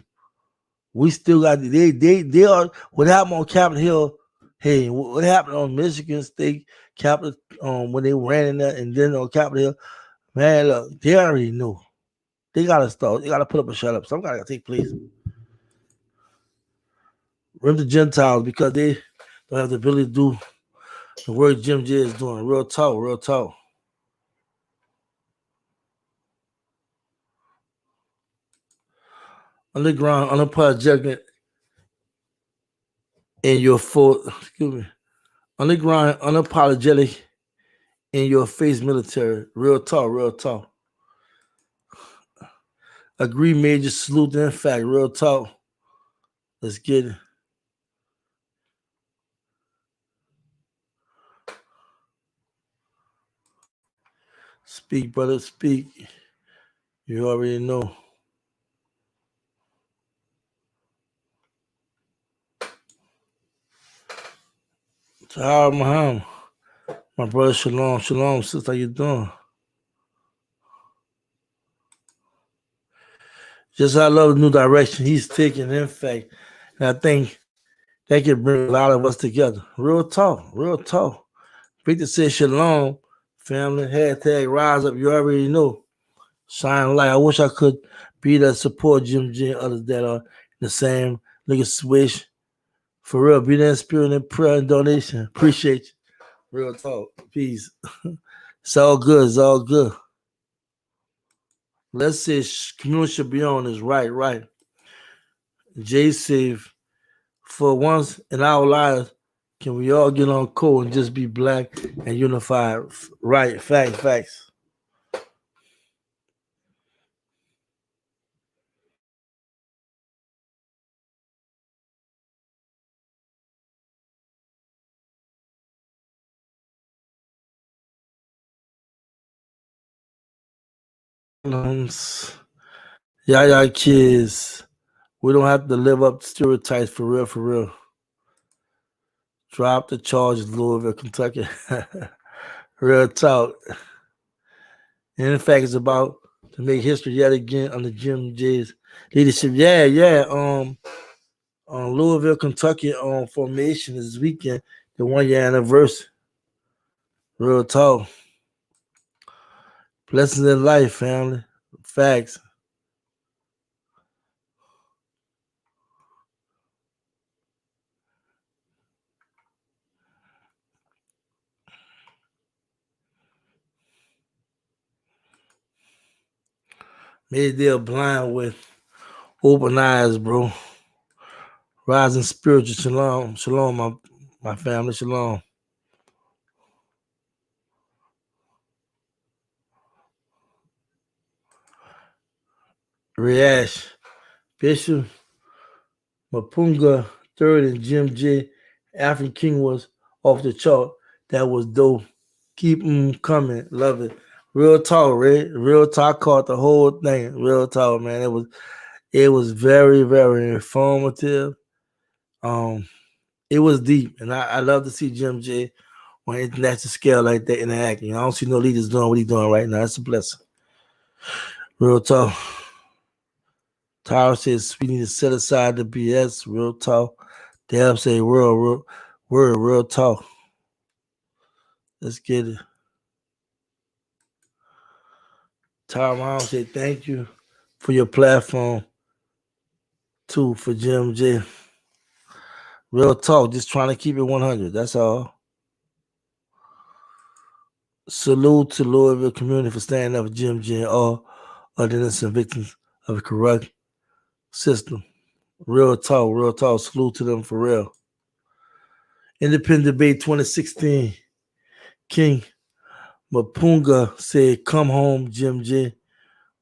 We still got they are what happened on Capitol Hill. Hey, what happened on Michigan State Capitol when they ran in there and then on Capitol Hill? Man, look, they already knew. They gotta start. They gotta put up a shut up. Some gotta take place. Rim the Gentiles because they don't have the ability to do the work Jim J is doing. Real talk, real talk. Underground, unapologetic in your full, excuse me, underground, unapologetic in your face military. Real talk, real talk. Agree, major, salute, in fact, real talk. Let's get it. Speak, brother, speak. You already know. Tahar Muhammad, my brother, shalom, shalom, sister, how you doing? Just I love the new direction he's taking, in fact. And I think that can bring a lot of us together. Real talk, real talk. Victor said shalom, family. Hashtag rise up. You already know. Shine light. I wish I could be that support Jim J and others that are in the same nigga switch. For real, be there in spirit and prayer and donation. Appreciate you. Real talk. Peace. It's all good. It's all good. Let's say community should be on is right, right. Jay said, for once in our lives, can we all get on code and just be black and unified? Right, facts. Y'all kids, we don't have to live up to stereotypes for real, for real. Drop the charges, Louisville, Kentucky. Real talk. And in fact, it's about to make history yet again under Jim J's leadership. Yeah. Louisville, Kentucky formation this weekend, the 1 year anniversary. Real talk. Blessings in life, family. Facts. Maybe they're blind with open eyes, bro. Rising spiritual shalom. Shalom, my family. Shalom. Riash. Bishop Mapunga third and Jim J. African King was off the chart. That was dope. Keep them coming. Love it. Real talk, Red. Real talk. Caught the whole thing. Real talk, man. It was very, very informative. It was deep, and I love to see Jim J on an international scale like that interacting. I don't see no leaders doing what he's doing right now. It's a blessing. Real talk. Tyra says we need to set aside the BS. Real talk. Dab say real talk. Let's get it. Tyra Mom said thank you for your platform too for Jim J. Real talk. Just trying to keep it 100. That's all. Salute to Louisville community for standing up for Jim J and all other innocent victims of a corrupt system. Real talk. Salute to them for real. Independent Debate 2016. King Mapunga said, come home, Jim J.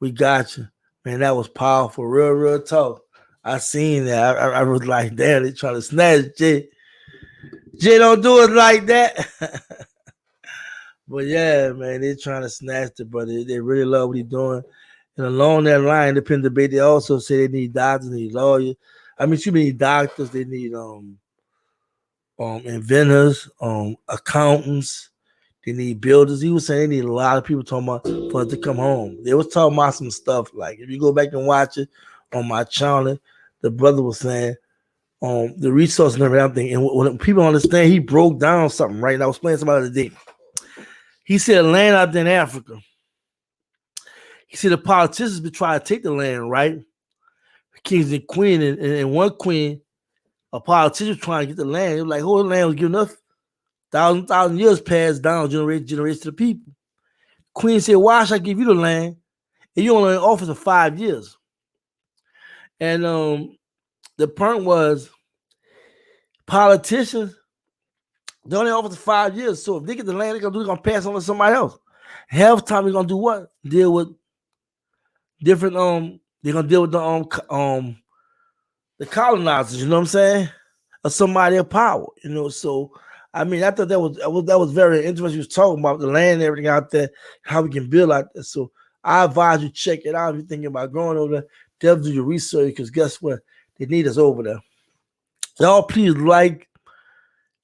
We got you. Man, that was powerful. Real talk. I seen that. I was like, damn, they trying to snatch J. J don't do it like that. But yeah, man, they trying to snatch the brother. They really love what he's doing. And along that line, Independent Debate, they also say they need doctors, they need lawyers. I mean, too many doctors. They need inventors, accountants. They need builders. He was saying they need a lot of people talking about for us to come home. They was talking about some stuff like if you go back and watch it on my channel, the brother was saying the resources and everything. And when people understand, he broke down something right. And I was playing somebody today. He said land out there in Africa. He said the politicians been trying to take the land, right? Kings and queen, and one queen, a politician trying to get the land. It was like, whole land was giving us thousand years passed down generation to the people. Queen said, why should I give you the land? And you only in office for 5 years. And the point was, Politicians, they only offer 5 years. So if they get the land, they're gonna pass on to somebody else. Half the time they're gonna do what? Deal with different they're gonna deal with the colonizers, you know what I'm saying? Or somebody of power, you know. So I mean, I thought that was very interesting. You was talking about the land and everything out there, how we can build out there. So I advise you check it out if you're thinking about going over there. Definitely do your research, because guess what? They need us over there. Y'all please like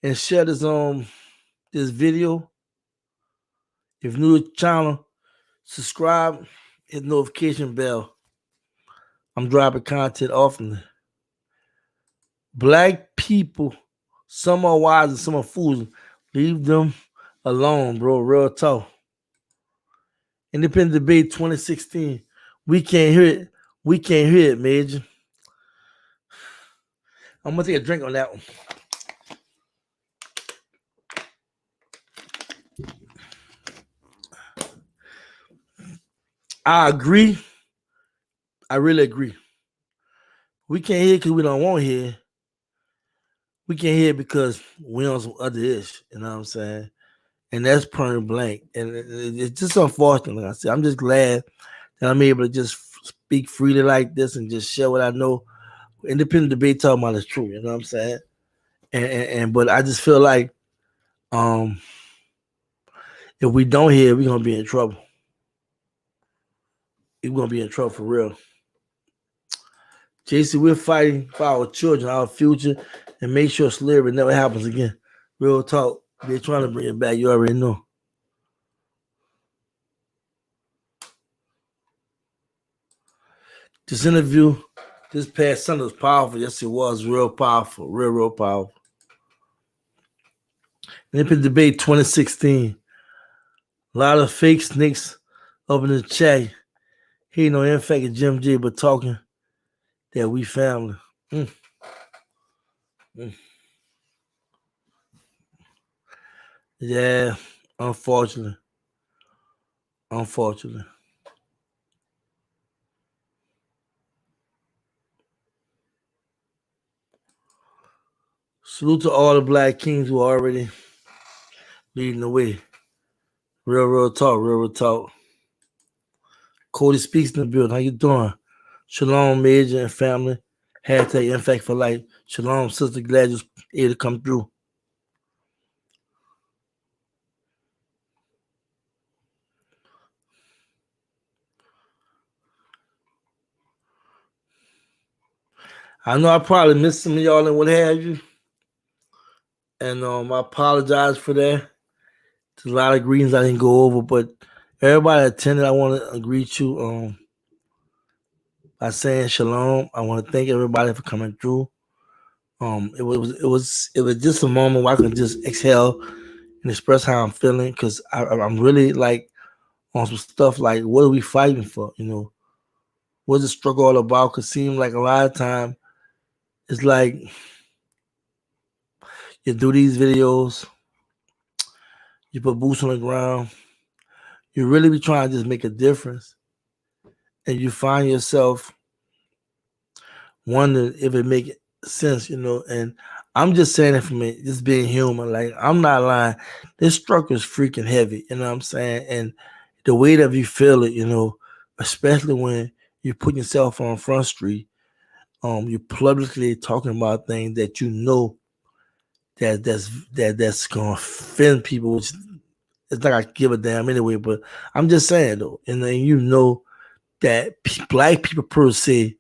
and share this video. If you're new to the channel, subscribe, hit the notification bell. I'm dropping content often. Black people, some are wise and some are fools. Leave them alone, bro. Real talk. Independent debate 2016. We can't hear it. We can't hear it, Major. I'm gonna take a drink on that one. I agree. I really agree. We can't hear it because we don't want to hear. We can't hear it because we on some other ish. You know what I'm saying? And that's point blank. And it's just unfortunate. Like I said, I'm just glad that I'm able to just speak freely like this and just share what I know. Independent debate talking about is true. You know what I'm saying? And but I just feel like if we don't hear, we're gonna be in trouble. We're gonna be in trouble for real. JC, we're fighting for our children, our future, and make sure slavery never happens again. Real talk. They're trying to bring it back. You already know. This interview this past Sunday was powerful. Yes, it was. Real powerful. Real powerful. Independent debate 2016. A lot of fake snakes up in the chat. He ain't no NFAC and Jim J, but talking that we family. Yeah, unfortunately. Salute to all the black kings who are already leading the way. Real talk. Cody Speaks in the building. How you doing? Shalom, Major and family. Hashtag NFAC for life. Shalom, sister. Glad you was able to come through. I know I probably missed some of y'all and what have you. And I apologize for that. There's a lot of greetings I didn't go over, but everybody attended. I want to greet you by saying shalom. I want to thank everybody for coming through. It was just a moment where I could just exhale and express how I'm feeling, because I'm really like on some stuff like, what are we fighting for? You know, what's the struggle all about? Because it seems like a lot of time it's like you do these videos, you put boots on the ground, you really be trying to just make a difference, and you find yourself wondering if it make sense, you know. And I'm just saying it for me, just being human. Like, I'm not lying. This struggle is freaking heavy, you know what I'm saying? And the way that you feel it, you know, especially when you put yourself on Front Street, you're publicly talking about things that you know that's gonna offend people, which it's like I give a damn anyway. But I'm just saying though, and then you know that black people per se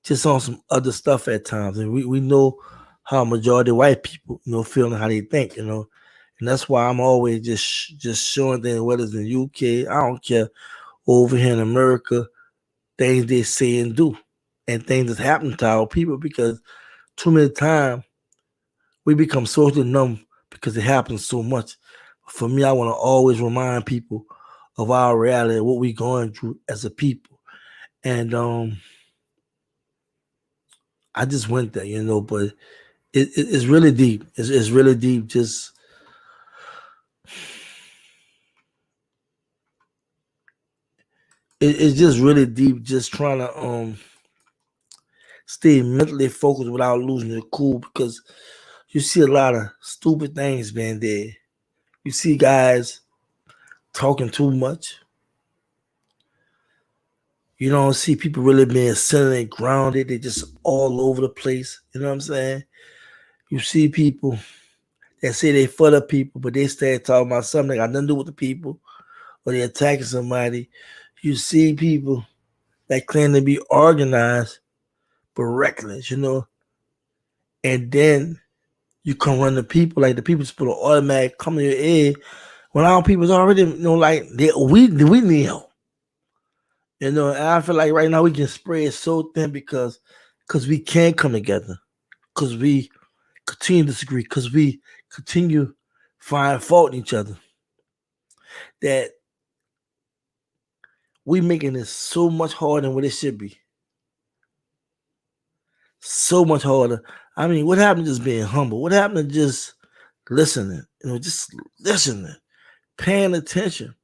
just on some other stuff at times, and we know how majority of white people, you know, feeling how they think, you know, and that's why I'm always just showing things, whether it's in the UK, I don't care, over here in America, things they say and do, and things that's happening to our people, because too many times we become socially numb because it happens so much. For me, I want to always remind people of our reality, what we're going through as a people, and I just went there, you know, but it's really deep. It's really deep. Just it's just really deep. Just trying to stay mentally focused without losing your cool, because You see a lot of stupid things being did. You see guys talking too much. You don't see people really being centered and grounded. They just all over the place. You know what I'm saying? You see people that say they for the people, but they start talking about something that got nothing to do with the people, or they attacking somebody. You see people that claim to be organized, but reckless, and then you come run the people, like the people just put an automatic come in your head when our people's already, like we need help. And I feel like right now we can spread so thin because we can't come together, because we continue to disagree, because we continue find fault in each other. That we making this so much harder than what it should be. So much harder. I mean, what happened to just being humble? What happened to just listening? Just listening, paying attention.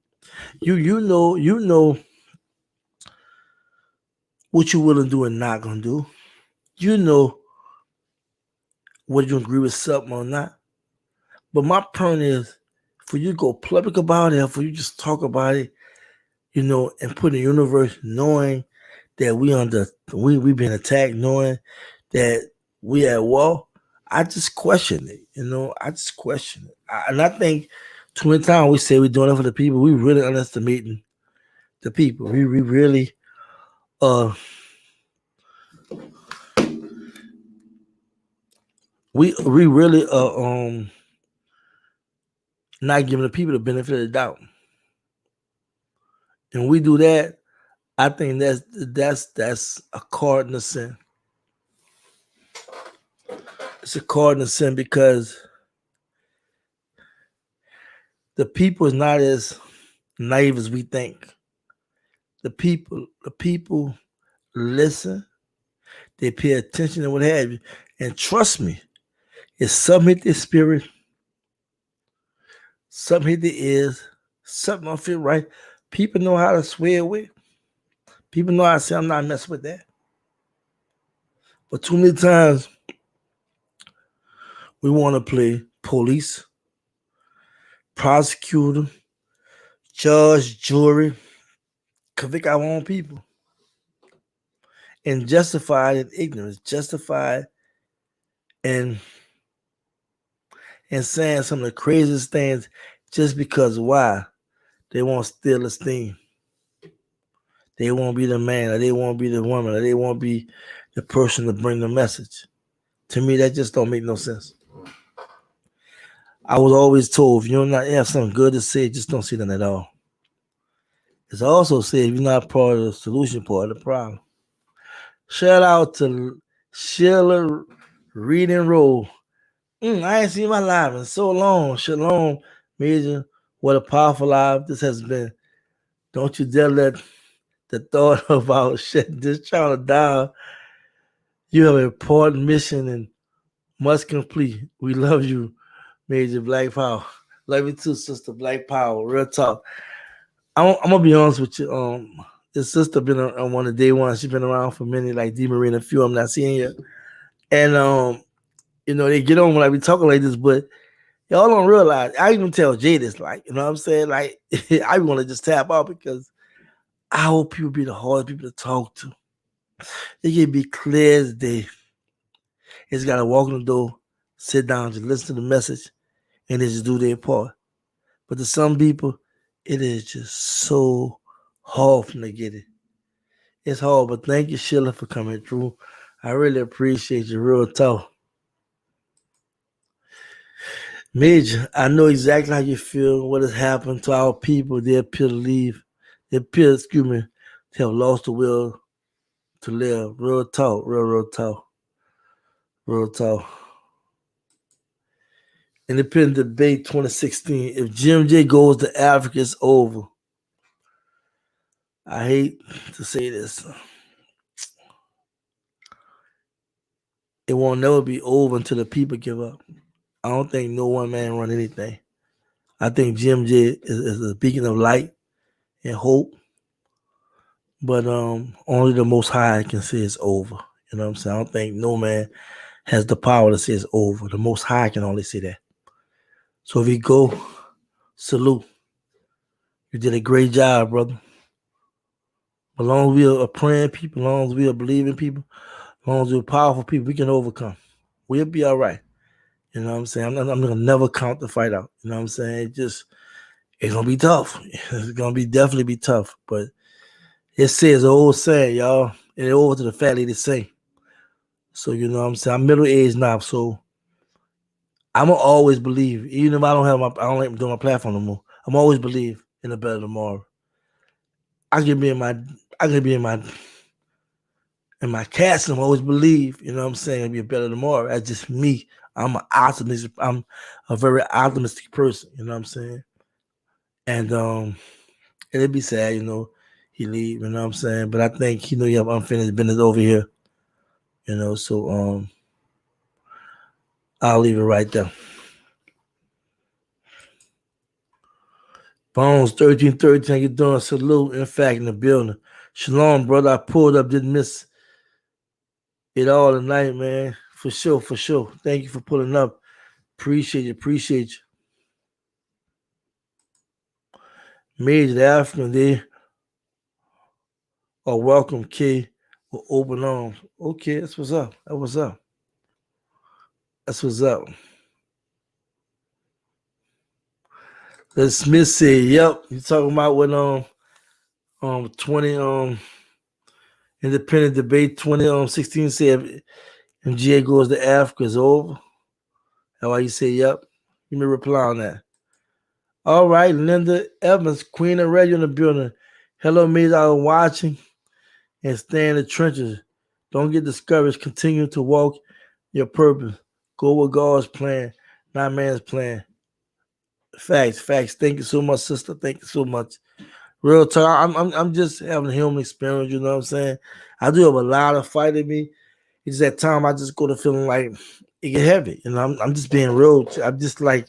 You know what you willing to do and not gonna do. You know whether you agree with something or not. But my point is, for you to go public about it, for you just talk about it, and put in the universe, knowing that we been attacked, knowing that we at war. I just question it. I just question it. And I think too many times we say we're doing it for the people, we really underestimating the people. We really we really not giving the people the benefit of the doubt. And we do that, I think that's a cardinal sin. It's a cardinal sin because the people is not as naive as we think. The people listen, they pay attention and what have you. And trust me, if something hit their spirit, something hit their ears, something don't feel right, people know how to swear with. People know how to say, I'm not messing with that. But too many times, we want to play police, prosecutor, judge, jury, convict our own people. And justified in ignorance, justified in saying some of the craziest things just because why? They want still esteem. They won't be the man, or they won't be the woman, or they won't be the person to bring the message. To me, that just don't make no sense. I was always told, if you don't have something good to say, just don't say nothing at all. It's also said, if you're not part of the solution, part of the problem. Shout out to Sheila Read and Roll. I ain't seen my live in so long. Shalom, Major. What a powerful live this has been. Don't you dare let the thought about shutting this channel down. You have an important mission and must complete. We love you, Major Black Power. Love you too, Sister Black Power. Real talk. I'm gonna be honest with you. This sister been on one of day one. She's been around for many, like D Marine, a few I'm not seeing yet. And they get on when I be talking like this, but y'all don't realize. I even tell Jay this, like, you know what I'm saying? Like, I want to just tap out because I hope people be the hardest people to talk to. They can be clear as day. It's got to walk in the door, sit down, just listen to the message, and they just do their part. But to some people, it is just so hard for them to get it. It's hard, but thank you, Sheila, for coming through. I really appreciate your real talk. Major, I know exactly how you feel, what has happened to our people. They appear to leave. They appear, to have lost the will to live. Real talk, real talk. Real talk. Independent debate 2016. If Jim J goes to Africa, it's over. I hate to say this. It won't never be over until the people give up. I don't think no one man run anything. I think Jim J is a beacon of light and hope. But only the Most High can say it's over. You know what I'm saying? I don't think no man has the power to say it's over. The Most High can only say that. So if you go, salute. You did a great job, brother. As long as we are praying people, as long as we are believing people, as long as we're powerful people, we can overcome. We'll be all right. You know what I'm saying? I'm gonna never count the fight out. You know what I'm saying? It's gonna be tough. It's gonna be definitely be tough. But it says the old saying, y'all, and it over to the fat lady say. So you know what I'm saying? I'm middle aged now, so I'm gonna always believe, even if I don't like doing my platform no more. I'm always believe in a better tomorrow. I can be in my cast and always believe, you know what I'm saying, it'll be a better tomorrow. That's just me. I'm an optimist. I'm a very optimistic person, you know what I'm saying? And it'd be sad, he leave, you know what I'm saying? But I think, you have unfinished business over here, so I'll leave it right there. Bones 1313, how you doing? Salute, in fact, in the building. Shalom, brother. I pulled up, didn't miss it all tonight, man. For sure, for sure. Thank you for pulling up. Appreciate you. Major the African, they are welcome, K, with open arms. Okay, that's what's up. That's what's up. The Smith said, yep. You talking about when 20 independent debate 2016 said if GA goes to Africa is over. That's why you say yep. Give me a reply on that. All right, Linda Evans, Queen of Radio in the building. Hello, mate, out watching and stay in the trenches. Don't get discouraged. Continue to walk your purpose. Go with God's plan, not man's plan. Facts. Thank you so much, sister. Thank you so much. Real talk. I'm just having a human experience. You know what I'm saying? I do have a lot of fight in me. It's that time I just go to feeling like it get heavy. I'm just being real. I'm just like,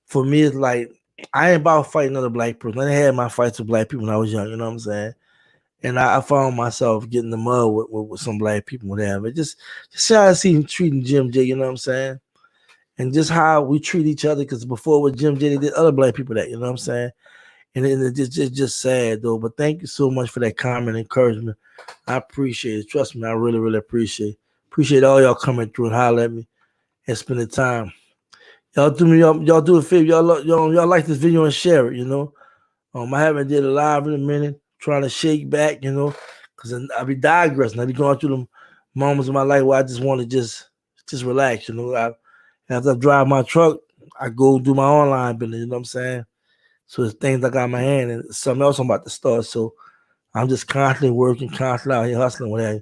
for me, it's like I ain't about fighting another black person. I had my fights with black people when I was young. You know what I'm saying? And I found myself getting in the mud with some black people, whatever. Just how I see him treating Jim J. You know what I'm saying? And just how we treat each other. Because before with Jim J, they did other black people that. You know what I'm saying? And it's just sad though. But thank you so much for that comment, encouragement. I appreciate it. Trust me, I really, really appreciate it. Appreciate all y'all coming through and holler at me and spending time. Y'all do a favor. Y'all like this video and share it. I haven't did a live in a minute, trying to shake back, because I be digressing. I be going through them moments in my life where I just want to just relax. After I drive my truck, I go do my online business. You know what I'm saying? So it's things I got in my hand and something else I'm about to start. So I'm just constantly working, constantly out here hustling, whatever.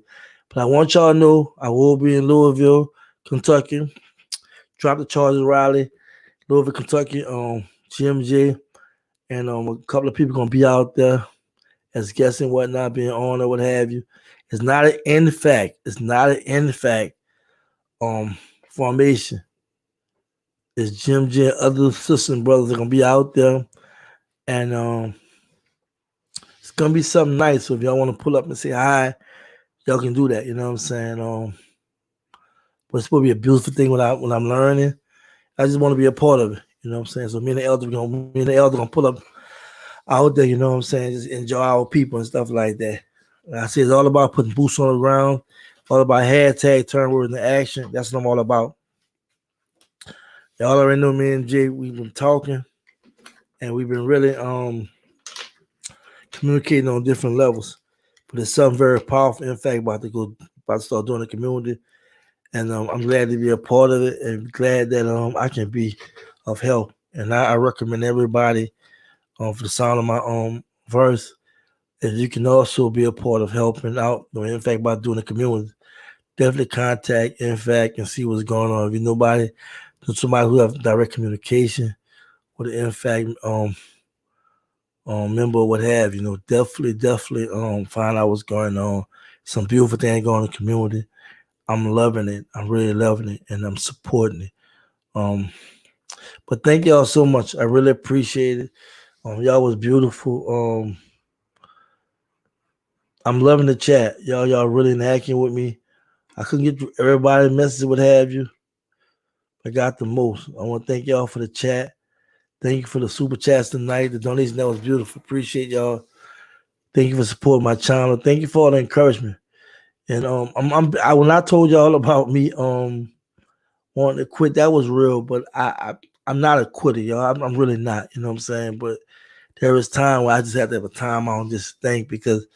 But I want y'all to know I will be in Louisville, Kentucky. Drop the Chargers rally, Louisville, Kentucky. GMJ and a couple of people gonna be out there as guests and whatnot, being on or what have you. It's not an NFAC. It's not an NFAC formation. It's Jim J and other sisters and brothers are gonna be out there, and it's gonna be something nice. So if y'all want to pull up and say hi, y'all can do that. You know what I'm saying? But it's supposed to be a beautiful thing when I'm learning. I just want to be a part of it. You know what I'm saying? So me and the elder gonna pull up out there. You know what I'm saying? Just enjoy our people and stuff like that. And I say it's all about putting boots on the ground. All about hashtag turn words into action. That's what I'm all about. Y'all already know me and Jay. We've been talking, and we've been really communicating on different levels. But it's something very powerful. In fact, about to start doing the community, and I'm glad to be a part of it, and glad that I can be of help. And I recommend everybody for the sound of my verse, if you can also be a part of helping out. In fact, by doing the community, definitely contact NFAC and see what's going on. If you somebody who have direct communication with the NFAC member or what have you, definitely find out what's going on. Some beautiful things going on in the community. I'm loving it. I'm really loving it, and I'm supporting it. But thank y'all so much. I really appreciate it. Y'all was beautiful. I'm loving the chat. Y'all really interacting with me. I couldn't get through everybody's message, what have you. I got the most. I want to thank y'all for the chat. Thank you for the super chats tonight. The donation, that was beautiful. Appreciate y'all. Thank you for supporting my channel. Thank you for all the encouragement. And when I told y'all about me wanting to quit, that was real. But I'm not a quitter, y'all. I'm really not. You know what I'm saying? But there is time where I just have to have a time out and just think, because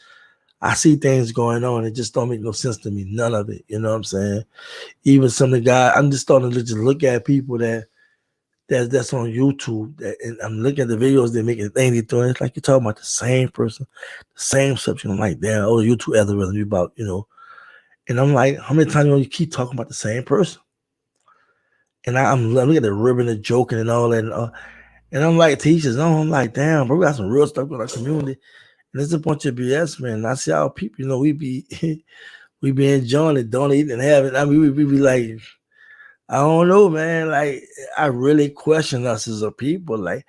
I see things going on. It just don't make no sense to me. None of it. You know what I'm saying? Even some of the guys, I'm just starting to just look at people that's on YouTube, and I'm looking at the videos they're making, the thing they're doing. It's like you're talking about the same person, the same subject. I'm like, damn, oh, YouTube algorithm, you about, And I'm like, how many times you keep talking about the same person? And I'm looking at the ribbon, the joking, and all that. And I'm like, teachers, I'm like, damn, bro, we got some real stuff in our community. And it's a bunch of BS, man. And I see how people, we be we be enjoying it, donating and having. I mean, we be like, I don't know, man. Like, I really question us as a people. Like,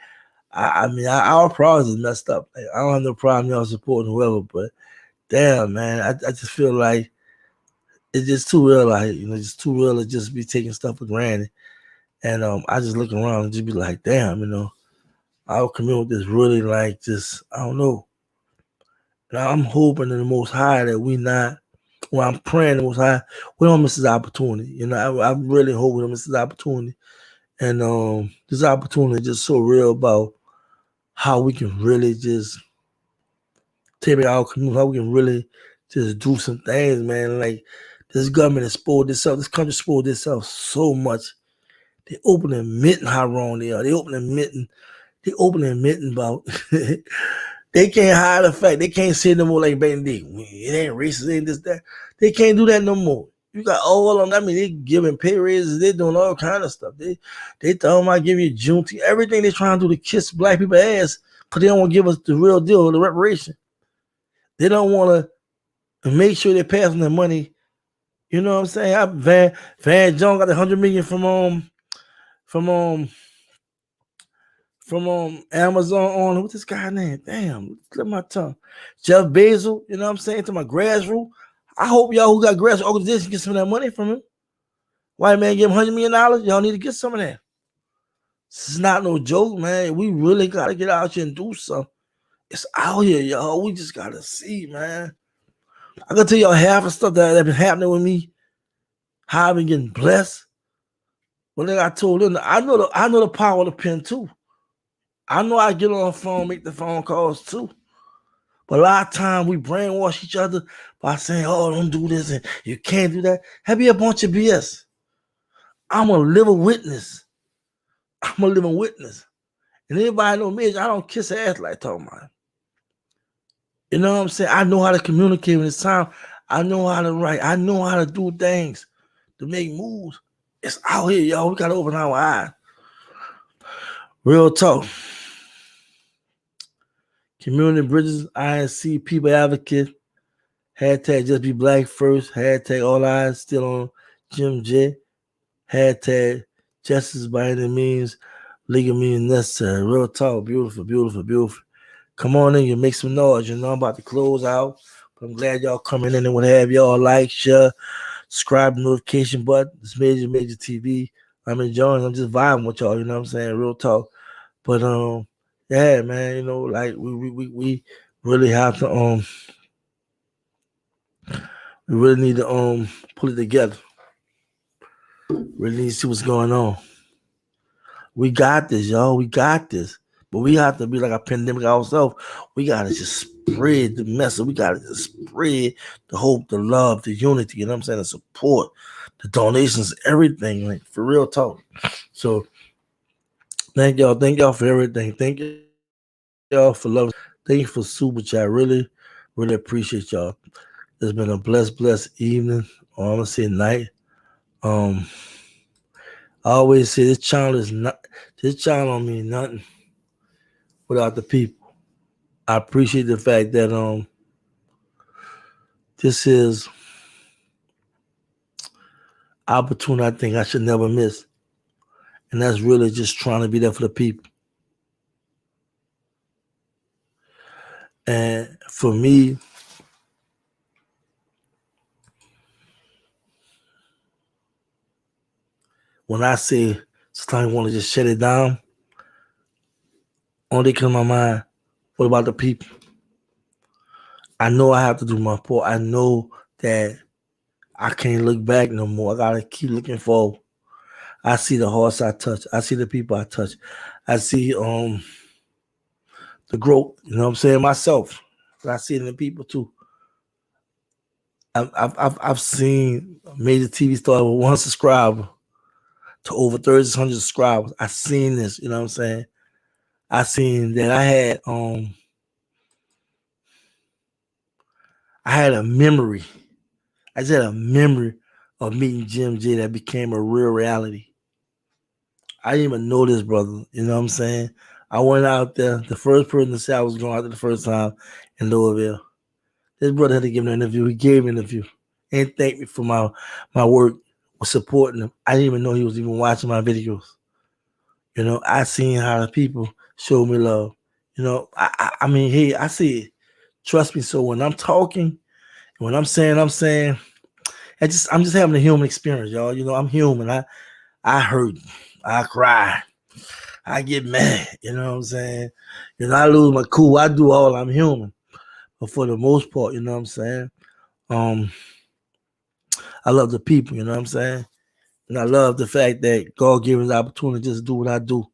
I mean, our problems is messed up. Like, I don't have no problem y'all supporting whoever, but damn, man, I just feel like it's just too real. Like, just too real to just be taking stuff for granted. And I just look around and just be like, damn, our community is really like just, I don't know. And I'm hoping in the Most High that we not. Well, I'm praying the Most High we don't miss this opportunity. I'm really hoping we don't miss this opportunity. And this opportunity is just so real about how we can really just take back our community, how we can really just do some things, man. Like, this government has spoiled itself. This country spoiled itself so much. They open admitting how wrong they are. They open admitting about they can't hide the fact. They can't say no more like back in the day. It ain't racist, it ain't this, that. They can't do that no more. You got all of them. I mean, they giving pay raises. They doing all kind of stuff. They talking about giving you Juneteenth. Everything they trying to do to kiss black people ass, because they don't want to give us the real deal, the reparation. They don't want to make sure they're passing their money. You know what I'm saying? Van Jones got $100 million from Amazon on what's this guy's name? Damn, slip my tongue. Jeff Bezos, you know what I'm saying? To my grassroots. I hope y'all who got grassroots organizations get some of that money from him. White man give him $100 million. Y'all need to get some of that. This is not no joke, man. We really gotta get out here and do something. It's out here, y'all. We just gotta see, man. I gotta tell y'all half the stuff that been happening with me, how I've been getting blessed. Well, then I told them, I know the power of the pen too. I know I get on the phone, make the phone calls too. But a lot of times we brainwash each other by saying, oh, don't do this and you can't do that. Have you a bunch of BS? I'm a living witness. I'm a living witness. And anybody know me, I don't kiss ass like talking about it. You know what I'm saying? I know how to communicate when it's time. I know how to write. I know how to do things to make moves. It's out here, y'all. We got to open our eyes. Real talk. Community Bridges, INC, People Advocate, hashtag Just Be Black First, hashtag All Eyes Still on Jim J, hashtag Justice by Any Means, Legal Means Necessary. Real talk, beautiful, beautiful, beautiful. Come on in, you make some noise. I'm about to close out. But I'm glad y'all coming in and what have y'all like, share, subscribe, notification button. It's Major TV. I'm enjoying. I'm just vibing with y'all. You know what I'm saying? Real talk. But yeah, man. Like we really have to we really need to pull it together. Really need to see what's going on. We got this, y'all. We got this. But we have to be like a pandemic ourselves. We gotta just spread the message. We gotta just spread the hope, the love, the unity, you know what I'm saying? The support, the donations, everything, like for real talk. So thank y'all for everything. Thank y'all for love. Thank you for super chat. Really, really appreciate y'all. It's been a blessed evening, or I'm gonna say night. I always say this channel don't mean nothing without the people. I appreciate the fact that this is opportunity I think I should never miss. And that's really just trying to be there for the people. And for me, when I say sometimes I want to just shut it down, only come to my mind, what about the people? I know I have to do my part. I know that I can't look back no more. I gotta keep looking forward. I see the hearts I touch. I see the people I touch. I see the growth. You know what I'm saying? Myself, but I see it in the people too. I've seen major TV stars with 1 subscriber to over 3,600 subscribers. I seen this. You know what I'm saying? I seen that I had a memory. I just had a memory of meeting Jim J that became a real reality. I didn't even know this brother. You know what I'm saying? I went out there. The first person to say I was going out there the first time in Louisville. This brother had to give me an interview. He gave me an interview and thanked me for my work with supporting him. I didn't even know he was even watching my videos. You know, I seen how the people showed me love. You know, I mean, hey, I see it. Trust me. So when I'm talking, when I'm saying, I'm just having a human experience, y'all. You know, I'm human. I hurt, I cry, I get mad. You know what I'm saying? You know, I lose my cool. I do all. I'm human, but for the most part, you know what I'm saying. I love the people. You know what I'm saying, and I love the fact that God gave us the opportunity to just do what I do.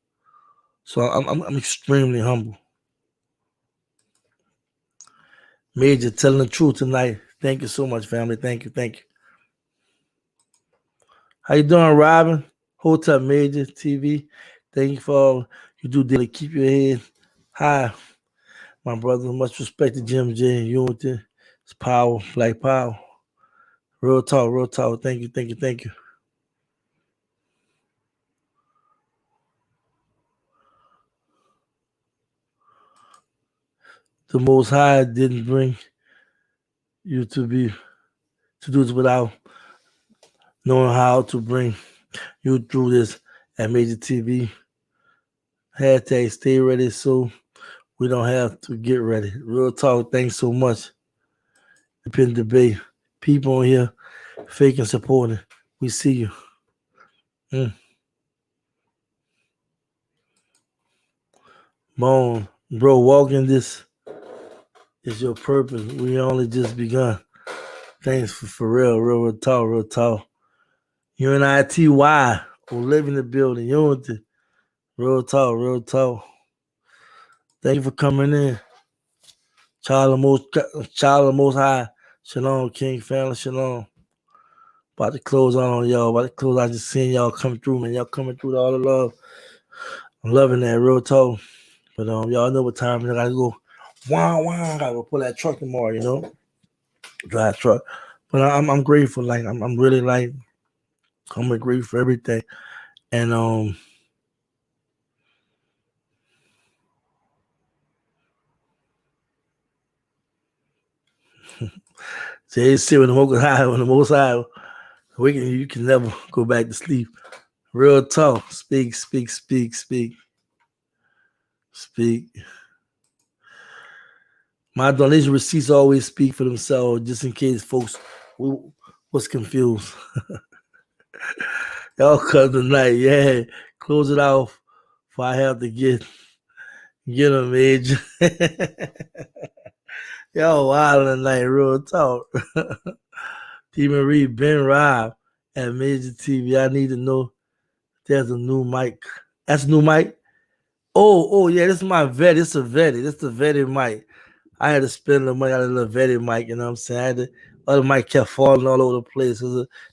So I'm extremely humble. Major telling the truth tonight. Thank you so much, family. Thank you. How you doing, Robin? Hotel Major TV. Thank you for all you do daily. Keep your head high, my brother. Much respect to Jim J. Unity. It's power, black power. Real talk. Thank you. The Most High didn't bring you to do this without knowing how to bring you through this at Major TV. Hashtag stay ready so we don't have to get ready. Real talk. Thanks so much. Dependent debate. People on here fake and supporting. We see you. Bone, bro, walking this is your purpose. We only just begun. Thanks for real talk. UNITY will live in the building. Unity. Real talk. Thank you for coming in. Child of the most high. Shalom, King family. Shalom. About to close on y'all. I just seen y'all come through, man. Y'all coming through with all the love. I'm loving that real talk. But y'all know what time it is. I gotta go. I gotta go pull that truck tomorrow, you know. Drive truck. But I'm grateful. Like I'm really like I'm grateful for everything. And say sit when the most high you can never go back to sleep. Real talk. Speak. My donation receipts always speak for themselves, just in case folks was confused. Y'all come tonight, yeah. Close it off before I have to get them, Major. Y'all wild tonight, real talk. T. Marie, Ben Rob at Major TV. I need to know there's a new mic. That's a new mic? Oh, yeah, this is my vet. This is the vetted mic. I had to spend the money on a little vetted mic, you know what I'm saying? The other mic kept falling all over the place.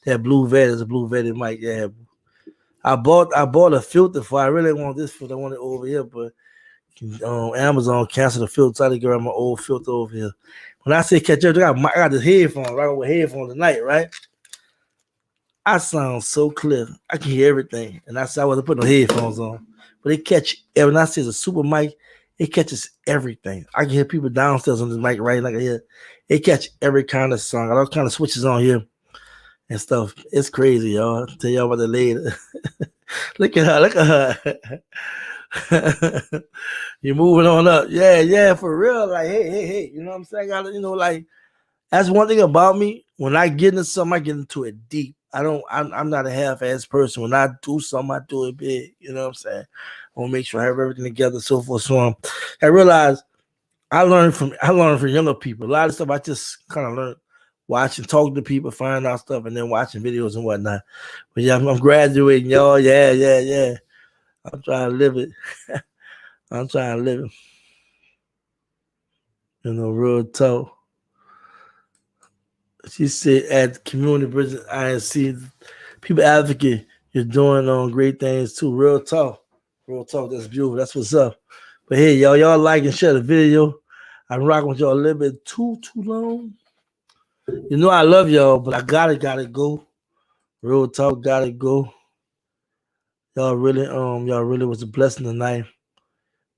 That blue vet is a blue vetted mic, yeah. I bought a filter for. I really want this filter. I want it over here, but Amazon canceled the filter. So I had to get my old filter over here. When I say catch up, I got this headphones, right? With headphones tonight, right? I sound so clear. I can hear everything. And I said I wasn't putting no headphones on. But it catch when I say it's a super mic, it catches everything. I can hear people downstairs on this mic, right? Like I hear it catch every kind of song. I got all kind of switches on here and stuff. It's crazy, y'all. I'll tell y'all about that later. Look at her. You're moving on up. Yeah, for real. Like, hey. You know what I'm saying? I gotta, like, that's one thing about me. When I get into something, I get into it deep. I'm not a half-ass person. When I do something, I do it big. You know what I'm saying? I want to make sure I have everything together, so forth, so on. I realized I learned from younger people. A lot of stuff I just kind of learned watching, talking to people, finding out stuff, and then watching videos and whatnot. But yeah, I'm graduating, y'all. Yeah. I'm trying to live it. I'm trying to live it. You know, real talk. She said at Community Bridge INC, people advocate, you're doing great things too. Real talk. Real talk. That's beautiful. That's what's up. But hey, y'all like and share the video. I'm rocking with y'all a little bit too long. You know I love y'all, but I gotta go. Real talk, gotta go. Y'all really was a blessing tonight.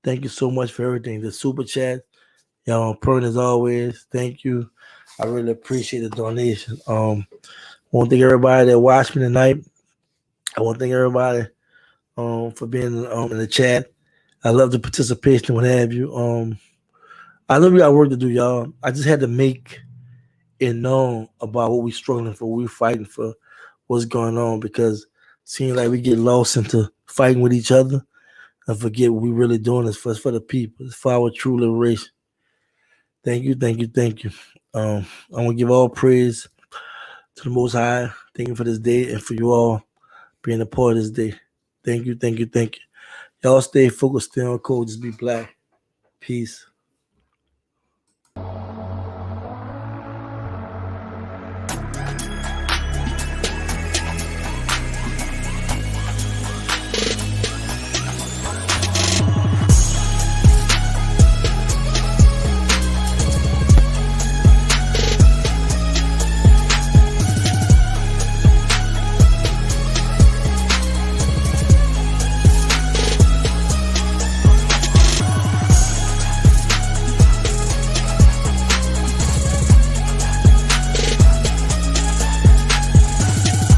Thank you so much for everything. The super chat, y'all on point as always. Thank you. I really appreciate the donation. I want to thank everybody that watched me tonight. I want to thank everybody for being in the chat. I love the participation, what have you. I know we got work to do, y'all. I just had to make it known about what we're struggling for, what we're fighting for, what's going on, because it seems like we get lost into fighting with each other and forget what we're really doing is for the people. It's for our true liberation. Thank you. I want to give all praise to the Most High. Thank you for this day and for you all being a part of this day. Thank you. Y'all stay focused, stay on code, just be black. Peace.